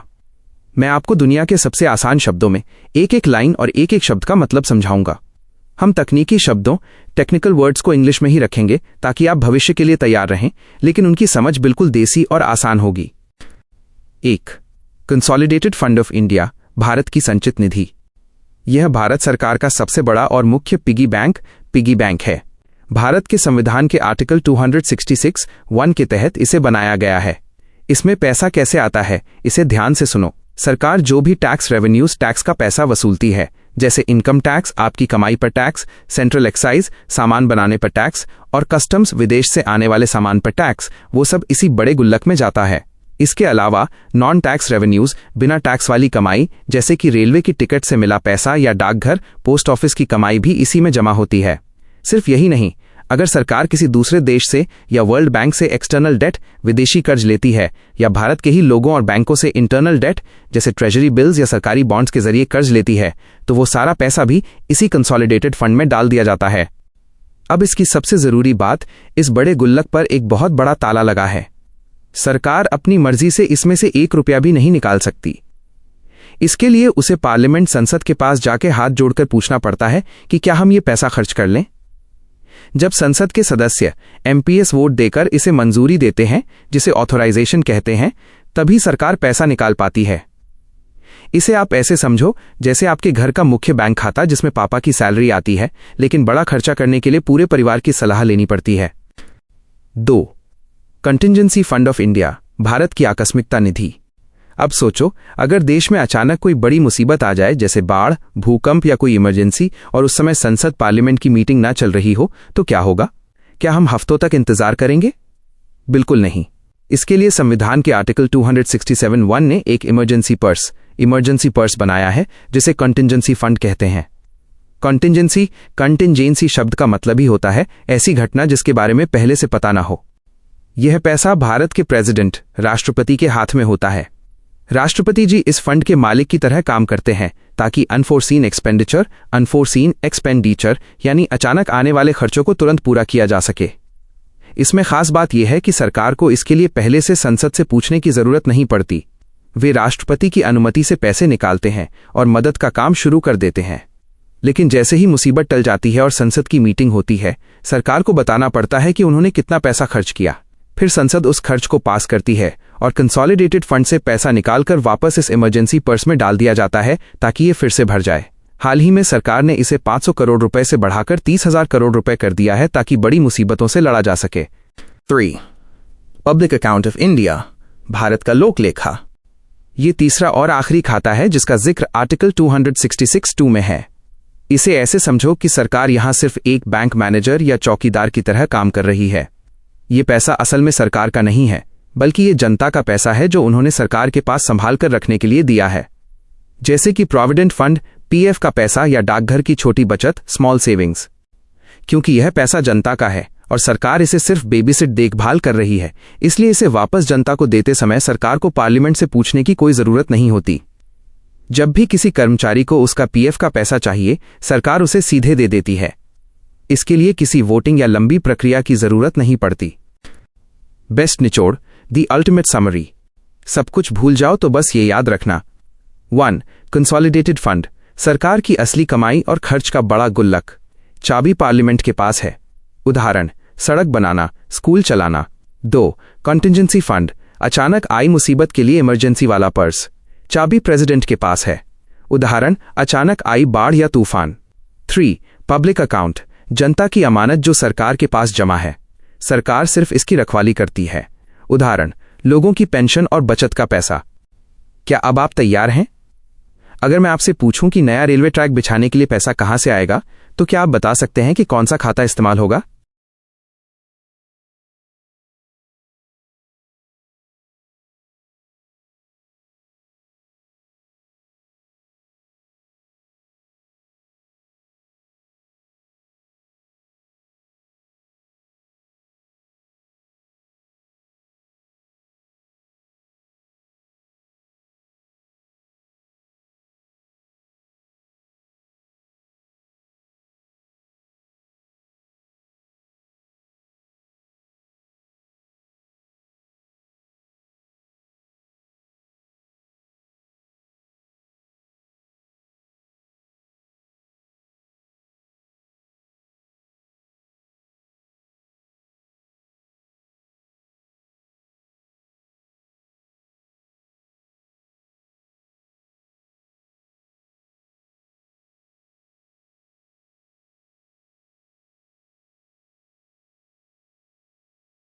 मैं आपको दुनिया के सबसे आसान शब्दों में एक एक लाइन और एक एक शब्द का मतलब समझाऊंगा। हम तकनीकी शब्दों, टेक्निकल वर्ड्स को इंग्लिश में ही रखेंगे ताकि आप भविष्य के लिए तैयार रहें, लेकिन उनकी समझ बिल्कुल देसी और आसान होगी। 1. Consolidated fund of India, Bharat की संचित निधि। यह भारत सरकार का सबसे बड़ा और मुख्य पिगी बैंक है। भारत के संविधान के आर्टिकल 266(1) के तहत इसे बनाया गया है। इसमें पैसा कैसे आता है, इसे ध्यान से सुनो। सरकार जो भी टैक्स का पैसा वसूलती है, जैसे इनकम टैक्स, आपकी कमाई पर टैक्स, सेंट्रल एक्साइज, सामान बनाने पर टैक्स, और कस्टम्स, विदेश से आने वाले सामान पर टैक्स, वो सब इसी बड़े गुल्लक में जाता है। इसके अलावा नॉन टैक्स रेवेन्यूज, बिना टैक्स वाली कमाई, जैसे कि रेलवे की टिकट से मिला पैसा या डाकघर, पोस्ट ऑफिस की कमाई भी इसी में जमा होती है। सिर्फ यही नहीं, अगर सरकार किसी दूसरे देश से या वर्ल्ड बैंक से एक्सटर्नल डेट, विदेशी कर्ज लेती है, या भारत के ही लोगों और बैंकों से इंटरनल डेट, जैसे ट्रेजरी बिल्स या सरकारी बॉन्ड्स के जरिए कर्ज लेती है, तो वो सारा पैसा भी इसी कंसोलिडेटेड फंड में डाल दिया जाता है। अब इसकी सबसे जरूरी बात, इस बड़े गुल्लक पर एक बहुत बड़ा ताला लगा है। सरकार अपनी मर्जी से इसमें से 1 रुपया भी नहीं निकाल सकती। इसके लिए उसे पार्लियामेंट संसद के पास जाके हाथ जोड़कर पूछना पड़ता है कि क्या हम ये पैसा खर्च कर लें। जब संसद के सदस्य एमपीएस वोट देकर इसे मंजूरी देते हैं, जिसे ऑथराइजेशन कहते हैं, तभी सरकार पैसा निकाल पाती है। इसे आप ऐसे समझो जैसे आपके घर का मुख्य बैंक खाता जिसमें पापा की सैलरी आती है, लेकिन बड़ा खर्चा करने के लिए पूरे परिवार की सलाह लेनी पड़ती है। 2. Contingency fund of India, Bharat की आकस्मिकता निधि। अब सोचो, अगर देश में अचानक कोई बड़ी मुसीबत आ जाए, जैसे बाढ़, भूकंप या कोई इमरजेंसी, और उस समय संसद पार्लियामेंट की मीटिंग ना चल रही हो, तो क्या होगा? क्या हम हफ्तों तक इंतजार करेंगे? बिल्कुल नहीं। इसके लिए संविधान के आर्टिकल 267(1) ने एक इमरजेंसी पर्स बनाया है, जिसे कंटिजेंसी फंड कहते हैं। कंटिजेंसी शब्द का मतलब ही होता है ऐसी घटना जिसके बारे में पहले से पता ना हो। यह पैसा भारत के प्रेसिडेंट, राष्ट्रपति के हाथ में होता है। राष्ट्रपति जी इस फंड के मालिक की तरह काम करते हैं ताकि अनफोर्सीन एक्सपेंडिचर यानी अचानक आने वाले खर्चों को तुरंत पूरा किया जा सके। इसमें खास बात यह है कि सरकार को इसके लिए पहले से संसद से पूछने की जरूरत नहीं पड़ती। वे राष्ट्रपति की अनुमति से पैसे निकालते हैं और मदद का काम शुरू कर देते हैं। लेकिन जैसे ही मुसीबत टल जाती है और संसद की मीटिंग होती है, सरकार को बताना पड़ता है कि उन्होंने कितना पैसा खर्च किया। फिर संसद उस खर्च को पास करती है और कंसोलिडेटेड फंड से पैसा निकालकर वापस इस इमरजेंसी पर्स में डाल दिया जाता है ताकि ये फिर से भर जाए। हाल ही में सरकार ने इसे 500 करोड़ रुपए से बढ़ाकर 30,000 करोड़ रुपए कर दिया है ताकि बड़ी मुसीबतों से लड़ा जा सके। 3. Public account of India, Bharat का लोक लेखा। ये तीसरा और आखिरी खाता है जिसका जिक्र आर्टिकल 266(2) में है। इसे ऐसे समझो कि सरकार यहां सिर्फ एक बैंक मैनेजर या चौकीदार की तरह काम कर रही है। ये पैसा असल में सरकार का नहीं है, बल्कि ये जनता का पैसा है जो उन्होंने सरकार के पास संभाल कर रखने के लिए दिया है। जैसे कि प्रोविडेंट फंड, पीएफ का पैसा या डाकघर की छोटी बचत, स्मॉल सेविंग्स। क्योंकि यह पैसा जनता का है और सरकार इसे सिर्फ बेबीसिट देखभाल कर रही है, इसलिए इसे वापस जनता को देते समय सरकार को पार्लियामेंट से पूछने की कोई जरूरत नहीं होती। जब भी किसी कर्मचारी को उसका पीएफ का पैसा चाहिए, सरकार उसे सीधे दे देती है। इसके लिए किसी वोटिंग या लंबी प्रक्रिया की जरूरत नहीं पड़ती। बेस्ट निचोड़, दी अल्टीमेट समरी। सब कुछ भूल जाओ तो बस ये याद रखना। 1. कंसोलिडेटेड फंड, सरकार की असली कमाई और खर्च का बड़ा गुल्लक। चाबी पार्लियामेंट के पास है। उदाहरण, सड़क बनाना, स्कूल चलाना। 2. कंटिजेंसी फंड, अचानक आई मुसीबत के लिए इमरजेंसी वाला पर्स। चाबी प्रेसिडेंट के पास है। उदाहरण, अचानक आई बाढ़ या तूफान। 3. पब्लिक अकाउंट, जनता की अमानत जो सरकार के पास जमा है। सरकार सिर्फ इसकी रखवाली करती है। उदाहरण, लोगों की पेंशन और बचत का पैसा। क्या अब आप तैयार हैं? अगर मैं आपसे पूछूं कि नया रेलवे ट्रैक बिछाने के लिए पैसा कहां से आएगा, तो क्या आप बता सकते हैं कि कौन सा खाता इस्तेमाल होगा?